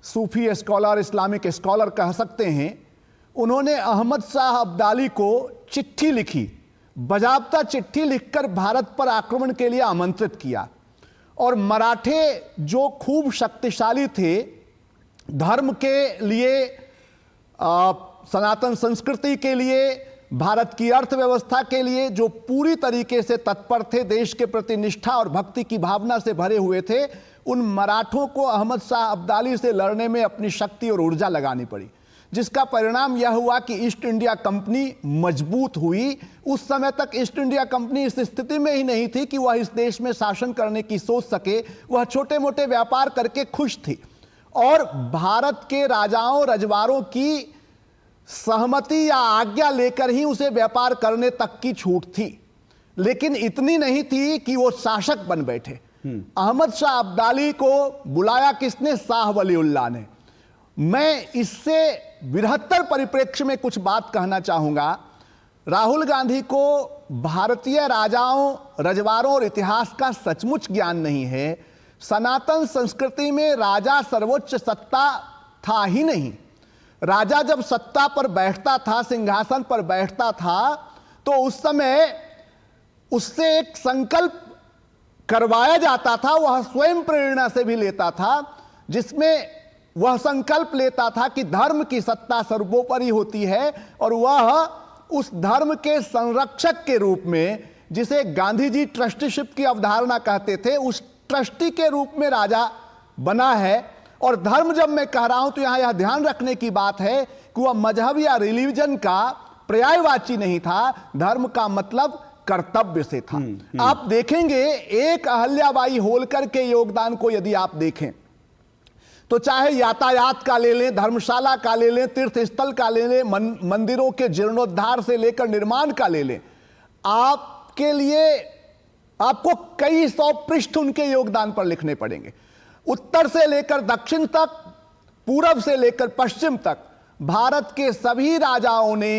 सूफी स्कॉलर, इस्लामिक स्कॉलर कह सकते हैं, उन्होंने अहमद शाह अब्दाली को चिट्ठी लिखी, बजाबता चिट्ठी लिखकर भारत पर आक्रमण के लिए आमंत्रित किया। और मराठे जो खूब शक्तिशाली थे, धर्म के लिए, सनातन संस्कृति के लिए, भारत की अर्थव्यवस्था के लिए जो पूरी तरीके से तत्पर थे, देश के प्रति निष्ठा और भक्ति की भावना से भरे हुए थे, उन मराठों को अहमद शाह अब्दाली से लड़ने में अपनी शक्ति और ऊर्जा लगानी पड़ी, जिसका परिणाम यह हुआ कि ईस्ट इंडिया कंपनी मजबूत हुई। उस समय तक ईस्ट इंडिया कंपनी इस स्थिति में ही नहीं थी कि वह इस देश में शासन करने की सोच सके। वह छोटे मोटे व्यापार करके खुश थी और भारत के राजाओं रजवारों की सहमति या आज्ञा लेकर ही उसे व्यापार करने तक की छूट थी। लेकिन इतनी नहीं थी कि वो शासक बन बैठे। अहमद शाह अब्दाली को बुलाया किसने? शाह वलीउल्लाह ने। मैं इससे बृहत्तर परिप्रेक्ष्य में कुछ बात कहना चाहूंगा। राहुल गांधी को भारतीय राजाओं, रजवाड़ों और इतिहास का सचमुच ज्ञान नहीं है। सनातन संस्कृति में राजा सर्वोच्च सत्ता था ही नहीं। राजा जब सत्ता पर बैठता था, सिंहासन पर बैठता था, तो उस समय उससे एक संकल्प करवाया जाता था, वह स्वयं प्रेरणा से भी लेता था, जिसमें वह संकल्प लेता था कि धर्म की सत्ता सर्वोपरि होती है और वह उस धर्म के संरक्षक के रूप में, जिसे गांधी जी ट्रस्टीशिप की अवधारणा कहते थे, उस ट्रस्टी के रूप में राजा बना है। और धर्म जब मैं कह रहा हूं तो यहां यह ध्यान रखने की बात है कि वह मजहब या रिलीजन का पर्यायवाची नहीं था। धर्म का मतलब कर्तव्य से था। आप देखेंगे एक अहल्याबाई होलकर के योगदान को यदि आप देखें तो चाहे यातायात का ले लें, धर्मशाला का ले लें, तीर्थ स्थल का ले लें, मंदिरों के जीर्णोद्धार से लेकर निर्माण का ले लें, आपके लिए आपको कई 100 पृष्ठ उनके योगदान पर लिखने पड़ेंगे। उत्तर से लेकर दक्षिण तक, पूरब से लेकर पश्चिम तक भारत के सभी राजाओं ने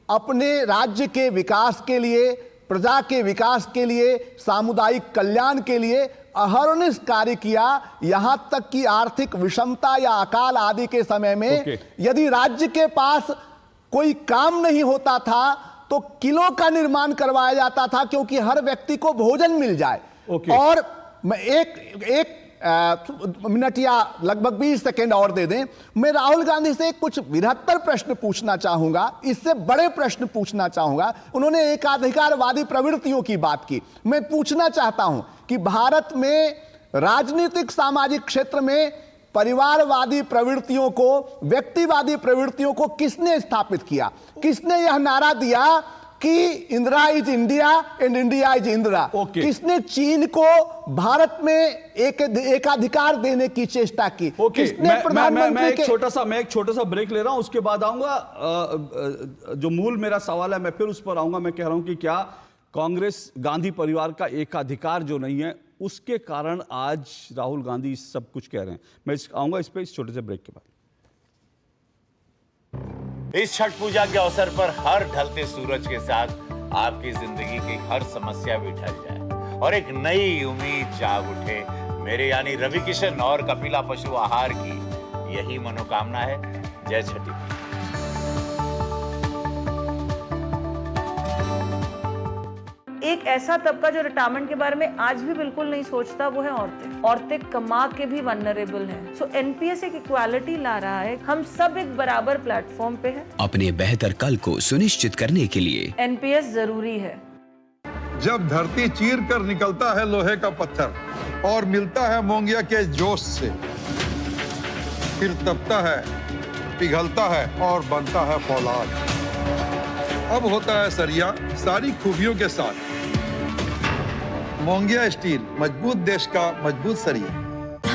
अपने राज्य के विकास के लिए, प्रजा के विकास के लिए, सामुदायिक कल्याण के लिए अहर्निश कार्य किया। यहां तक कि आर्थिक विषमता या अकाल आदि के समय में यदि राज्य के पास कोई काम नहीं होता था तो किलों का निर्माण करवाया जाता था, क्योंकि हर व्यक्ति को भोजन मिल जाए। और मैं एक मिनट या लगभग 20 सेकेंड और दे दें। मैं राहुल गांधी से कुछ बृहत्तर प्रश्न पूछना चाहूंगा, इससे बड़े प्रश्न पूछना चाहूंगा। उन्होंने एकाधिकारवादी प्रवृत्तियों की बात की। मैं पूछना चाहता हूं कि भारत में राजनीतिक सामाजिक क्षेत्र में परिवारवादी प्रवृत्तियों को, व्यक्तिवादी प्रवृत्तियों को किसने स्थापित किया? किसने यह नारा दिया कि Indira is India and India is Indira? किसने चीन को भारत में एकाधिकार देने की चेष्टा की? किसने प्रधानमंत्री मैं एक छोटा सा ब्रेक ले रहा हूं, उसके बाद आऊंगा। जो मूल मेरा सवाल है मैं फिर उस पर आऊंगा। मैं कह रहा हूं कि क्या कांग्रेस गांधी परिवार का एकाधिकार जो नहीं है उसके कारण आज राहुल गांधी सब कुछ कह रहे हैं? मैं आऊंगा इस पे इस छोटे से ब्रेक के बाद। इस छठ पूजा के अवसर पर हर ढलते सूरज के साथ आपकी जिंदगी की हर समस्या भी ढल जाए और एक नई उम्मीद जाग उठे। मेरे यानी रवि किशन और कपिला पशु आहार की यही मनोकामना है। जय छठी। एक ऐसा तबका जो रिटायरमेंट के बारे में आज भी बिल्कुल नहीं सोचता, वो है औरतें। औरतें कमा के भी वल्नरेबल हैं। सो एनपीएस एक इक्वालिटी ला रहा है। हम सब एक बराबर प्लेटफॉर्म पे हैं। अपने बेहतर कल को सुनिश्चित करने के लिए एनपीएस जरूरी है। जब धरती चीर कर निकलता है लोहे का पत्थर और मिलता है मोंगिया के जोश से, फिर तपता है पिघलता है और बनता है फौलाद। अब होता है सरिया सारी खूबियों के साथ। मोंगिया स्टील, मजबूत देश का मजबूत सरिया।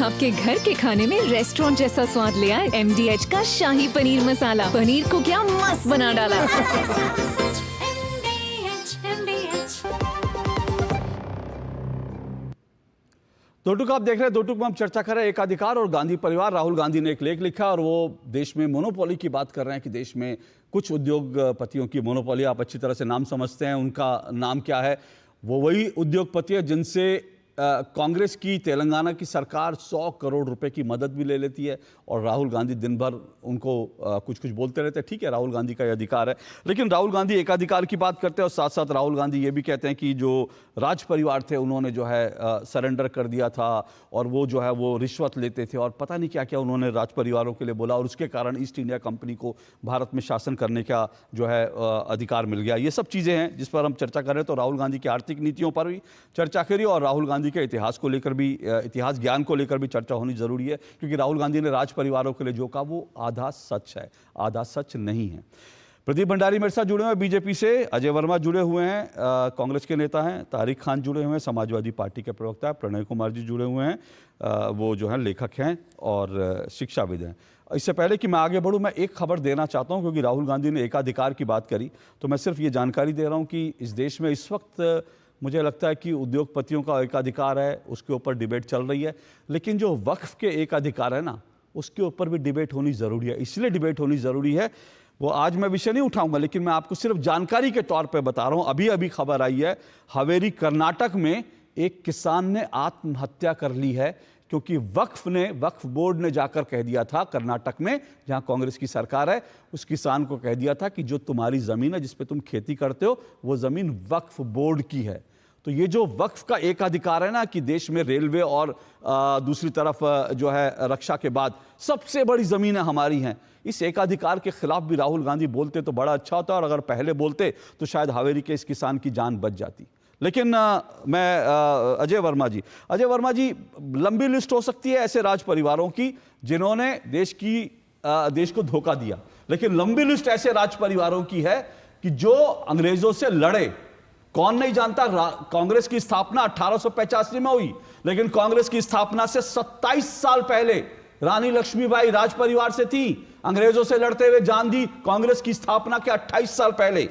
आपके घर के खाने में रेस्टोरेंट जैसा स्वाद ले आए MDH का शाही पनीर मसाला। पनीर को क्या मस्त बना डाला। दो टूक आप देख रहे हैं। दो टूक में हम चर्चा कर रहे हैं एकाधिकार और गांधी परिवार। राहुल गांधी ने एक लेख लिखा और वो देश में मोनोपोली की बात कर रहे हैं कि देश में कुछ उद्योगपतियों की मोनोपोली, आप अच्छी तरह से नाम समझते हैं। उनका नाम क्या है? वो वही उद्योगपति है जिनसे कांग्रेस की तेलंगाना की सरकार 100 करोड़ रुपए की मदद भी ले लेती है और राहुल गांधी दिन भर उनको कुछ कुछ बोलते रहते हैं। ठीक है, राहुल गांधी का ये अधिकार है, लेकिन राहुल गांधी एकाधिकार की बात करते हैं और साथ साथ राहुल गांधी ये भी कहते हैं कि जो राज परिवार थे उन्होंने जो है सरेंडर कर दिया था और वो जो है वो रिश्वत लेते थे और पता नहीं क्या क्या उन्होंने राज परिवारों के लिए बोला और उसके कारण ईस्ट इंडिया कंपनी को भारत में शासन करने का जो है अधिकार मिल गया। ये सब चीज़ें हैं जिस पर हम चर्चा कर रहे हैं। तो राहुल गांधी की आर्थिक नीतियों पर भी चर्चा करी और राहुल गांधी के इतिहास को लेकर भी, इतिहास ज्ञान को लेकर भी चर्चा होनी जरूरी है, क्योंकि राहुल गांधी ने राज परिवारों के लिए जो कहा वो आधा सच है, आधा सच नहीं है। प्रदीप भंडारी मेरे साथ जुड़े हुए हैं बीजेपी से, अजय वर्मा जुड़े हुए हैं, कांग्रेस के नेता हैं, तारिक खान जुड़े हुए हैं, समाजवादी पार्टी के प्रवक्ता प्रणय कुमार जी जुड़े हुए हैं, वो जो है लेखक हैं और शिक्षाविद हैं। इससे पहले कि मैं आगे बढ़ूं, मैं एक खबर देना चाहता हूं, क्योंकि राहुल गांधी ने एकाधिकार की बात करी, तो मैं सिर्फ ये जानकारी दे रहा हूं कि इस देश में इस वक्त मुझे लगता है कि उद्योगपतियों का एकाधिकार है, उसके ऊपर डिबेट चल रही है, लेकिन जो वक्फ के एकाधिकार है ना, उसके ऊपर भी डिबेट होनी ज़रूरी है। इसलिए डिबेट होनी ज़रूरी है, वो आज मैं विषय नहीं उठाऊंगा, लेकिन मैं आपको सिर्फ जानकारी के तौर पे बता रहा हूं। अभी अभी खबर आई है, हावेरी कर्नाटक में एक किसान ने आत्महत्या कर ली है, क्योंकि वक्फ बोर्ड ने जाकर कह दिया था कर्नाटक में, जहां कांग्रेस की सरकार है, उस किसान को कह दिया था कि जो तुम्हारी ज़मीन है जिस पे तुम खेती करते हो वो ज़मीन वक्फ बोर्ड की है। तो ये जो वक्फ का एकाधिकार है ना, कि देश में रेलवे और दूसरी तरफ जो है रक्षा के बाद सबसे बड़ी ज़मीनें हमारी हैं, इस एकाधिकार के खिलाफ भी राहुल गांधी बोलते तो बड़ा अच्छा होता, और अगर पहले बोलते तो शायद हावेरी के इस किसान की जान बच जाती। लेकिन मैं अजय वर्मा जी, लंबी लिस्ट हो सकती है ऐसे राज परिवारों की जिन्होंने देश को धोखा दिया, लेकिन लंबी लिस्ट ऐसे राज परिवारों की है कि जो अंग्रेजों से लड़े। कौन नहीं जानता, कांग्रेस की स्थापना 1885 में हुई, लेकिन कांग्रेस की स्थापना से 27 साल पहले रानी लक्ष्मीबाई राज परिवार से थी, अंग्रेजों से लड़ते हुए जान दी कांग्रेस की स्थापना के 28 साल पहले।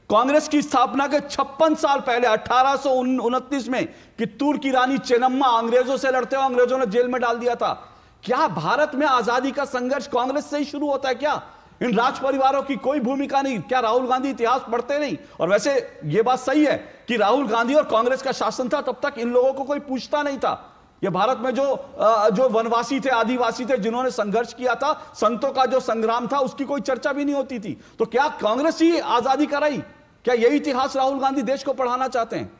कांग्रेस की स्थापना के 56 साल पहले 1829 में कित्तूर की रानी चेन्नम्मा अंग्रेजों से लड़ते हुए अंग्रेजों ने जेल में डाल दिया था। क्या भारत में आजादी का संघर्ष कांग्रेस से ही शुरू होता है क्या? इन राज परिवारों की कोई भूमिका नहीं? क्या राहुल गांधी इतिहास पढ़ते नहीं? और वैसे यह बात सही है कि राहुल गांधी और कांग्रेस का शासन था तब तक इन लोगों को कोई पूछता नहीं था। ये भारत में जो वनवासी थे, आदिवासी थे, जिन्होंने संघर्ष किया था, संतों का जो संग्राम था, उसकी कोई चर्चा भी नहीं होती थी। तो क्या कांग्रेस ही आजादी कराई? क्या यही इतिहास राहुल गांधी देश को पढ़ाना चाहते हैं?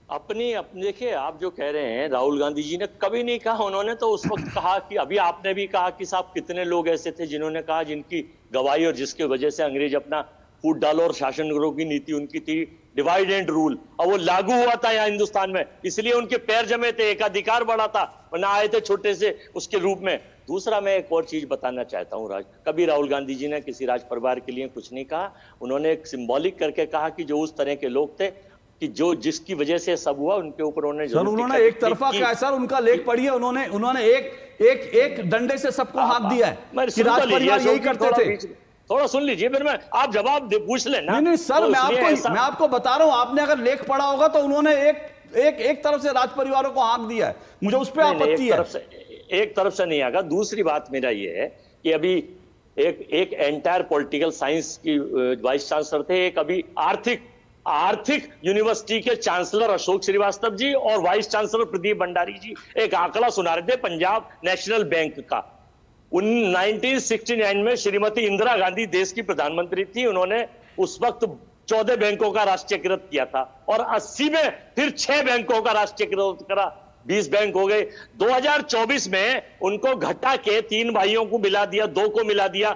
अपनी देखिए, आप जो कह रहे हैं, राहुल गांधी जी ने कभी नहीं कहा। उन्होंने तो उस वक्त कहा कि अभी आपने भी कहा कि साहब कितने लोग ऐसे थे जिन्होंने कहा, जिनकी गवाही और जिसकी वजह से अंग्रेज अपना फूट डालो और शासन करो की नीति उनकी थी डिवाइड एंड रूल, और वो लागू हुआ था यहाँ हिंदुस्तान में, इसलिए उनके पैर जमे थे, एकाधिकार बढ़ा था, वरना आए थे छोटे से उसके रूप में। दूसरा, मैं एक और चीज बताना चाहता हूँ, कभी राहुल गांधी जी ने किसी राज परिवार के लिए कुछ नहीं कहा। उन्होंने एक सिंबॉलिक करके कहा कि जो उस तरह के लोग थे कि जो जिसकी वजह से सब हुआ, उनके ऊपर उन्होंने एक तरफा कहा है। सर, उनका लेख पढ़िए, उन्होंने एक डंडे से सबको हाँक दिया है कि राज परिवार यही करते थे। थोड़ा सुन लीजिए, फिर मैं आप जवाब पूछ लेना। नहीं सर, मैं आपको बता रहा हूं, आपने अगर लेख पढ़ा होगा तो उन्होंने एक तरफ से राज परिवारों को हाँक दिया है। मुझे उस पर आपत्ति है। एक तरफ से नहीं आगा। दूसरी बात मेरा ये है कि अभी एक एंटायर पॉलिटिकल साइंस की वाइस चांसलर थे, एक अभी आर्थिक यूनिवर्सिटी के चांसलर अशोक श्रीवास्तव जी और वाइस चांसलर प्रदीप भंडारी जी एक आंकड़ा सुना रहे थे पंजाब नेशनल बैंक का। 1969 में श्रीमती इंदिरा गांधी देश की प्रधानमंत्री थी, उन्होंने उस वक्त 14 बैंकों का राष्ट्रीयकृत किया था और 80 में फिर 6 बैंकों का राष्ट्रीयकृत करा, 20 बैंक हो गए। 2024 में उनको घटा के 3 भाइयों को मिला दिया, 2 को मिला दिया,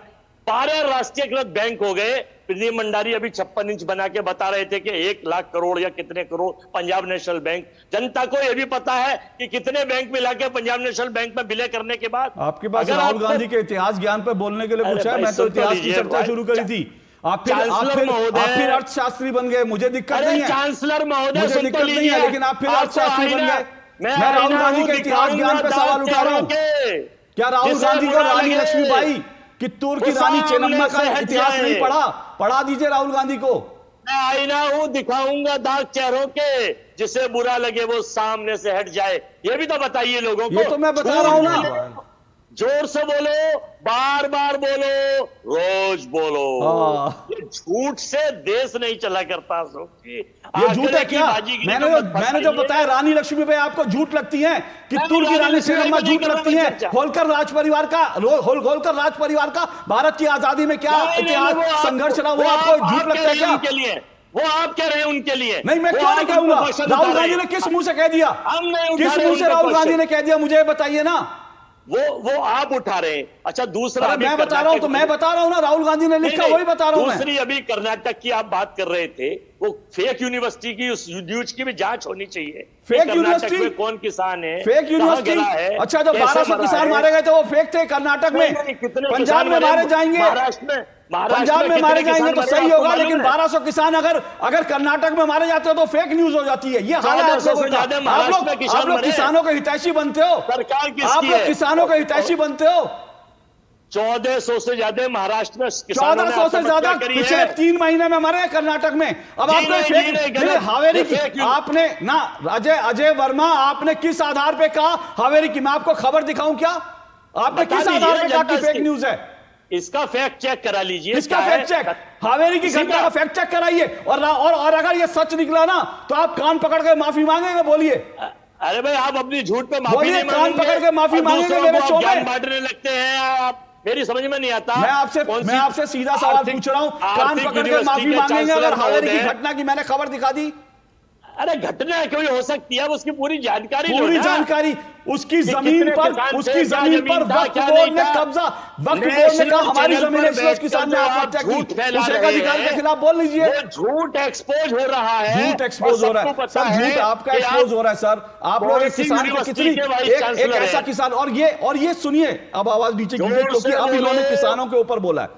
12 राष्ट्रीयकृत बैंक हो गए। प्रदीप भंडारी अभी 56 इंच बना के बता रहे थे कि 1 लाख करोड़ या कितने करोड़ पंजाब नेशनल बैंक। जनता को यह भी पता है कि कितने बैंक मिला के पंजाब नेशनल बैंक में विलय करने के बाद। आपके पास राहुल गांधी के इतिहास ज्ञान पर बोलने के लिए पूछा है, मैं तो इतिहास की चर्चा शुरू करी थी। आप फिर अर्थशास्त्री बन गए, मुझे दिक्कत नहीं है, चांसलर महोदय मुझे दिक्कत नहीं है, लेकिन आप फिर अर्थशास्त्री बन गए। मैं राहुल गांधी के इतिहास ज्ञान पे सवाल उठा रहा हूं। क्या राहुल गांधी को रानी लक्ष्मीबाई, कित्तूर की रानी चेन्नम्मा का इतिहास नहीं पढ़ा? पढ़ा दीजिए राहुल गांधी को। मैं आईना हूं, दिखाऊंगा दाग चेहरों के, जिसे बुरा लगे वो सामने से हट जाए। ये भी तो बताइए लोगों को। ये तो मैं बता रहा हूं ना। जोर से बोलो, बार बार बोलो, रोज बोलो। ये झूठ से देश नहीं चला करता। ये झूठ है क्या? मैंने जो बताया, रानी लक्ष्मीबाई आपको झूठ लगती हैं, कित्तूर की रानी चेन्नम्मा झूठ लगती हैं, होलकर राज परिवार का भारत की आजादी में क्या इतिहास संघर्ष रहा, वो आपको झूठ लगता है क्या? वो आप कह रहे हैं उनके लिए। नहीं, मैं क्यों नहीं कहूंगा? राहुल गांधी ने किस मुंह से कह दिया? किस मुंह से राहुल गांधी ने कह दिया, मुझे बताइए ना। वो आप उठा रहे हैं। अच्छा, दूसरा मैं बता रहा हूं, तो मैं बता रहा हूं ना, राहुल गांधी ने लिखा, वही बता रहा हूं। दूसरी अभी कर्नाटक की आप बात कर रहे थे, वो फेक यूनिवर्सिटी की, उस न्यूज की भी जांच होनी चाहिए। फेक यूनिवर्सिटी में कौन किसान है, फेक यूनिवर्सिटी? अच्छा, जो 1200 किसान मारे गए थे वो फेक थे कर्नाटक में? पंजाब में मारे जाएंगे, पंजाब में मारे जाएंगे तो सही होगा, लेकिन 1200 किसान अगर कर्नाटक में मारे जाते हो तो फेक न्यूज हो जाती है। ये हाल है आप लोगों का। आप लोग किसानों के हितैषी बनते हो, आप लोग किसानों के हितैषी बनते हो। 1400 से ज्यादा महाराष्ट्र में, 1400 से ज्यादा पिछले 3 महीने में मरे कर्नाटक में। अब आपने हावेरी की, आपने ना अजय वर्मा, आपने किस आधार पे कहा हावेरी की? मैं आपको खबर दिखाऊं क्या? आपने किस आधार पे कहा कि फेक न्यूज है? इसका फैक्ट चेक करा लीजिए। इसका फैक्ट चेक, हावेरी की घटना का फैक्ट चेक कराइए, और अगर ये सच निकला ना तो आप कान पकड़ के माफी मांगेंगे? बोलिए। अरे भाई, आप अपनी झूठ पे माफी नहीं मांगेंगे, कान पकड़ के माफी मांगेंगे मेरे शो में? बांटने लगते हैं आप, मेरी समझ में नहीं आता। मैं आपसे सीधा सवाल पूछ रहा हूं, कान पकड़ के माफी मांगेंगे अगर हावेरी की घटना की मैंने खबर दिखा दी? अरे घटना कोई हो सकती है, उसकी पूरी जानकारी, पूरी जानकारी। उसकी जमीन पर वक्फ बोर्ड ने कब्जा, वक्फ बोर्ड ने कहा हमारी जमीन है, इसलिए उस किसान ने आत्महत्या की। उस एकाधिकार के खिलाफ बोल लीजिए। झूठ एक्सपोज हो रहा है, झूठ एक्सपोज हो रहा है सर, झूठ आपका एक्सपोज हो रहा है सर। आप लोग एक किसान को कितनी, एक ऐसा किसान, और ये सुनिए, अब आवाज नीचे कीजिए, क्योंकि अब इन्होंने किसानों के ऊपर बोला है,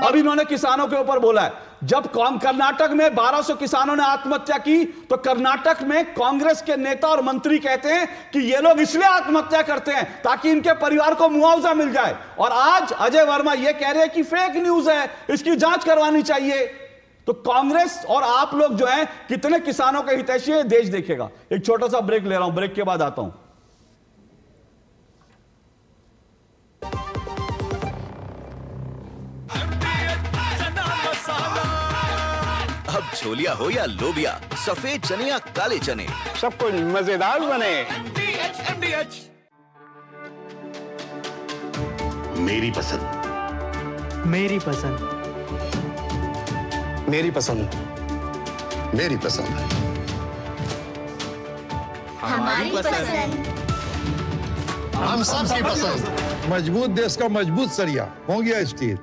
अब इन्होंने किसानों के ऊपर बोला है। जब कर्नाटक में 1200 किसानों ने आत्महत्या की तो कर्नाटक में कांग्रेस के नेता और मंत्री कहते हैं कि ये लोग इसलिए आत्महत्या करते हैं ताकि इनके परिवार को मुआवजा मिल जाए। और आज अजय वर्मा ये कह रहे हैं कि फेक न्यूज है, इसकी जांच करवानी चाहिए। तो कांग्रेस और आप लोग जो हैं, कितने किसानों के हितैषी है, देश देखेगा। एक छोटा सा ब्रेक ले रहा हूं, ब्रेक के बाद आता हूं। अब छोलिया हो या लोबिया, सफेद चने या काले चने, सब कुछ मजेदार बने। मेरी पसंद, मेरी पसंद, मेरी पसंद, मेरी पसंद, हमारी पसंद, हम सबकी पसंद। मजबूत देश का मजबूत सरिया हो गया स्टील।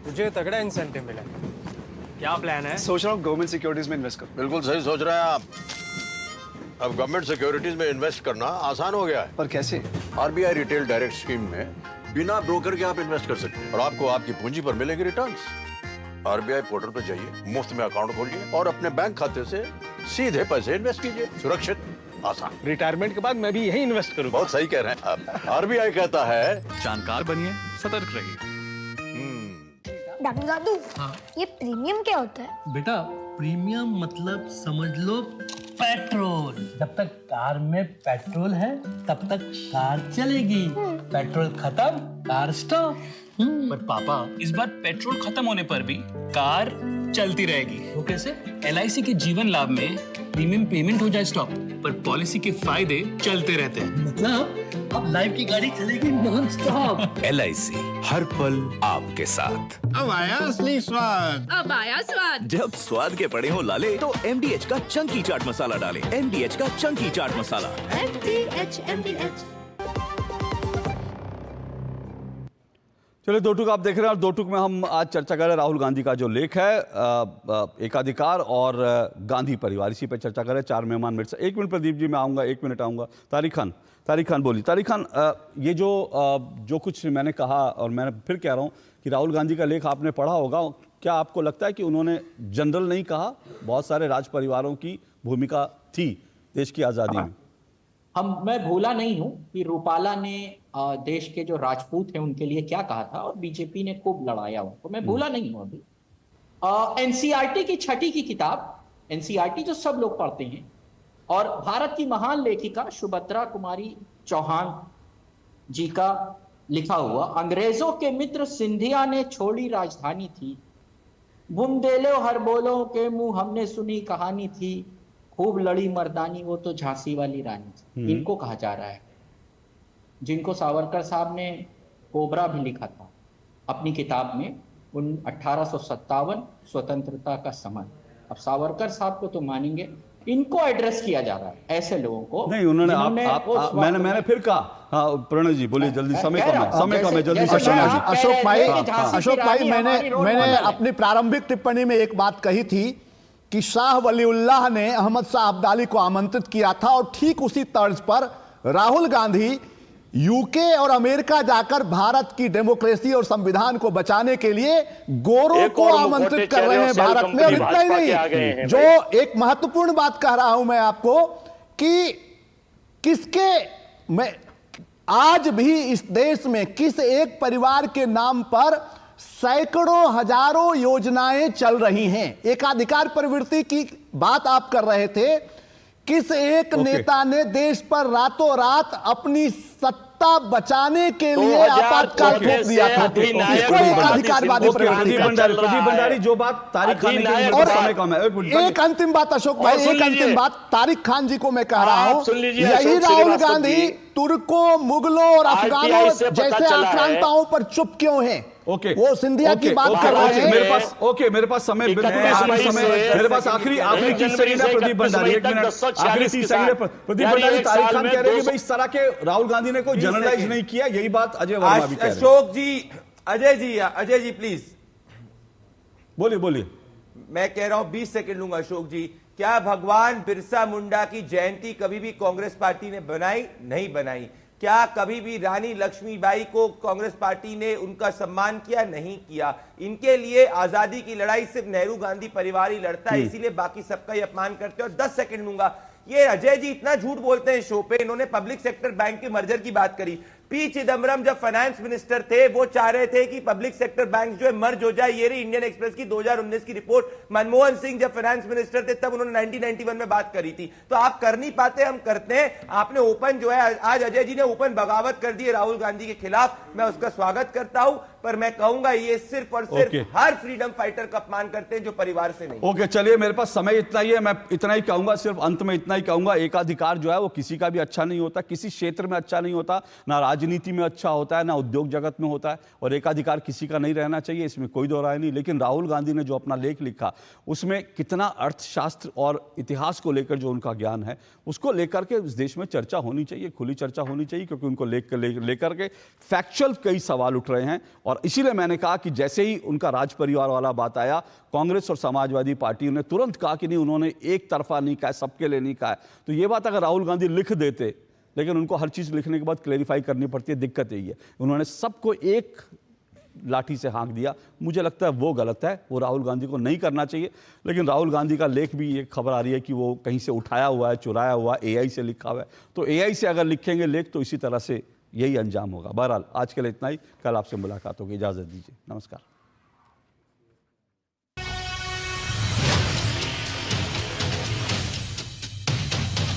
तुझे तगड़ा इंसेंटिव मिला, क्या प्लान है? सोच रहा हूँ गवर्नमेंट सिक्योरिटीज में इन्वेस्ट करूँ। बिल्कुल सही सोच रहे हैं आप। अब गवर्नमेंट सिक्योरिटीज में इन्वेस्ट करना आसान हो गया है। पर कैसे? आरबीआई रिटेल डायरेक्ट स्कीम में बिना ब्रोकर के आप इन्वेस्ट कर सकते हैं और आपको आपकी पूंजी पर मिलेंगे रिटर्न्स। आरबीआई पोर्टल पर जाइए, मुफ्त में अकाउंट खोलिए और अपने बैंक खाते से सीधे पैसे इन्वेस्ट कीजिए। सुरक्षित, आसान। रिटायरमेंट के बाद मैं भी यही इन्वेस्ट करूँ। बहुत सही कह रहे हैं आप। आरबीआई कहता है जानकार बनिए, सतर्क रहिए। दादू ये प्रीमियम क्या होता है? बेटा प्रीमियम मतलब समझ लो पेट्रोल। जब तक कार में पेट्रोल है तब तक कार चलेगी, पेट्रोल खत्म कार स्टॉप। पर पापा, इस बार पेट्रोल खत्म होने पर भी कार चलती रहेगी। वो कैसे? LIC के जीवन लाभ में प्रीमियम पेमेंट हो जाए स्टॉप, पर पॉलिसी के फायदे चलते रहते हैं। मतलब अब लाइफ की गाड़ी चलेगी नॉन स्टॉप। LIC हर पल आपके साथ। अब आया असली स्वाद, अब आया स्वाद। जब स्वाद के पड़े हो लाले तो MDH का चंकी चाट मसाला डालें। MDH का चंकी चाट मसाला। MDH। चलिए दो टूक आप देख रहे हैं और दो टूक में हम आज चर्चा कर रहे हैं राहुल गांधी का जो लेख है एकाधिकार और गांधी परिवार, इसी पे चर्चा कर रहे हैं। 4 मेहमान मेरे से। 1 मिनट प्रदीप जी मैं आऊँगा, 1 मिनट आऊँगा। तारिक खान बोली। तारिक खान, ये जो कुछ मैंने कहा और मैं फिर कह रहा हूँ कि राहुल गांधी का लेख आपने पढ़ा होगा, क्या आपको लगता है कि उन्होंने जनरल नहीं कहा? बहुत सारे राज परिवारों की भूमिका थी देश की आज़ादी में। मैं भूला नहीं हूं कि रूपाला ने देश के जो राजपूत हैं उनके लिए क्या कहा था और बीजेपी ने खूब लड़ाया उनको, मैं भूला नहीं हूं अभी। एनसीईआरटी की 6ठी की किताब, एनसीईआरटी जो सब लोग पढ़ते हैं, और भारत की महान लेखिका सुभद्रा कुमारी चौहान जी का लिखा हुआ अंग्रेजों के मित्र सिंधिया ने छोड़ी राजधानी थी, बुंदेलो हर बोलों के मुंह हमने सुनी कहानी थी, खूब लड़ी मर्दानी वो तो झांसी वाली रानी थी। इनको कहा जा रहा है, जिनको सावरकर साहब ने कोबरा भी लिखा था अपनी किताब में, 1857 स्वतंत्रता का समय। अब सावरकर साहब को तो मानेंगे, इनको एड्रेस किया जा रहा है ऐसे लोगों को। नहीं, उन्होंने मैंने फिर कहा। हाँ प्रणय जी बोलिए जल्दी, समय कम है जल्दी से। अशोक भाई मैंने अपनी प्रारंभिक टिप्पणी में एक बात कही थी कि शाह वलीउल्लाह ने अहमद शाह अब्दाली को आमंत्रित किया था, और ठीक उसी तर्ज पर राहुल गांधी यूके और अमेरिका जाकर भारत की डेमोक्रेसी और संविधान को बचाने के लिए गोरों को आमंत्रित कर रहे हैं भारत में। और इतना ही नहीं, जो एक महत्वपूर्ण बात कह रहा हूं मैं आपको कि मैं आज भी इस देश में किस एक परिवार के नाम पर सैकड़ों हजारों योजनाएं चल रही हैं। एकाधिकार प्रवृत्ति की बात आप कर रहे थे, किस एक नेता ने देश पर रातों रात अपनी सत्ता बचाने के लिए आपातकाल थोप दिया था? इसको एकाधिकारवादी प्रवृत्ति। प्रदीप भंडारी जो बात तारिक खान ने, और समय कम है। एक अंतिम बात अशोक भाई, एक अंतिम बात तारिक खान जी को मैं कह रहा हूं, यही राहुल गांधी तुर्कों, मुगलों और अफगानों जैसे आक्रांताओं पर चुप क्यों हैं? वो सिंधिया की बात कर रहे हैं। मेरे पास समय मेरे पास आखिरी 30 सेकंड है प्रदीप भंडारी, 1 मिनट आखिरी 30 सेकंड है प्रदीप भंडारी। तारिक खान कह रहे हैं कि भाई इस तरह के राहुल गांधी ने कोई जनरलाइज नहीं किया, यही बात अजय वर्मा भी कह रहे हैं। अशोक जी, अजय जी प्लीज बोलिए। मैं कह रहा हूं 20 सेकंड लूंगा। अशोक जी, क्या भगवान बिरसा मुंडा की जयंती कभी भी कांग्रेस पार्टी ने बनाई? नहीं बनाई। क्या कभी भी रानी लक्ष्मीबाई को कांग्रेस पार्टी ने उनका सम्मान किया? नहीं किया। इनके लिए आजादी की लड़ाई सिर्फ नेहरू गांधी परिवार ही लड़ता है, इसीलिए बाकी सबका ही अपमान करते हैं। और 10 सेकंड लूंगा। ये अजय जी इतना झूठ बोलते हैं शो पे, इन्होंने पब्लिक सेक्टर बैंक के मर्जर की बात करी। पी चिदम्बरम जब फाइनेंस मिनिस्टर थे, वो चाह रहे थे कि पब्लिक सेक्टर बैंक जो है मर्ज हो जाए। ये रही इंडियन एक्सप्रेस की 2019 की रिपोर्ट। मनमोहन सिंह जब फाइनेंस मिनिस्टर थे तब उन्होंने 1991 में बात करी थी। तो आप कर नहीं पाते, हम करते हैं। आपने ओपन जो है, आज अजय जी ने ओपन बगावत कर दी है राहुल गांधी के खिलाफ, मैं उसका स्वागत करता हूं, पर मैं कहूंगा ये सिर्फ और सिर्फ हर फ्रीडम फाइटर का अपमान करते हैं जो परिवार से नहीं। ओके, चलिए मेरे पास समय इतना ही है, मैं इतना ही कहूंगा, सिर्फ अंत में इतना ही कहूंगा। एकाधिकार जो है वो किसी का भी अच्छा नहीं होता, किसी क्षेत्र में अच्छा नहीं होता, ना राजनीति में अच्छा होता है, ना उद्योग जगत में होता है, और एकाधिकार किसी का नहीं रहना चाहिए, इसमें कोई दो राय नहीं। लेकिन राहुल गांधी ने जो अपना लेख लिखा उसमें कितना अर्थशास्त्र और इतिहास को लेकर जो उनका ज्ञान है उसको लेकर के इस देश में चर्चा होनी चाहिए, खुली चर्चा होनी चाहिए, क्योंकि उनको लेकर के फैक्चुअल कई सवाल उठ रहे हैं। और इसीलिए मैंने कहा कि जैसे ही उनका राज परिवार वाला बात आया, कांग्रेस और समाजवादी पार्टी ने तुरंत कहा कि नहीं, उन्होंने एक तरफा नहीं कहा, सबके लिए नहीं कहा। तो ये बात अगर राहुल गांधी लिख देते, लेकिन उनको हर चीज लिखने के बाद क्लैरिफाई करनी पड़ती है, दिक्कत यही है। उन्होंने सबको एक लाठी से हाँक दिया, मुझे लगता है वो गलत है, वो राहुल गांधी को नहीं करना चाहिए। लेकिन राहुल गांधी का लेख भी एक खबर आ रही है कि वो कहीं से उठाया हुआ है, चुराया हुआ, AI से लिखा हुआ है। तो AI से अगर लिखेंगे लेख तो इसी तरह से यही अंजाम होगा। बहरहाल आज के लिए इतना ही, कल आपसे मुलाकात होगी, इजाजत दीजिए, नमस्कार।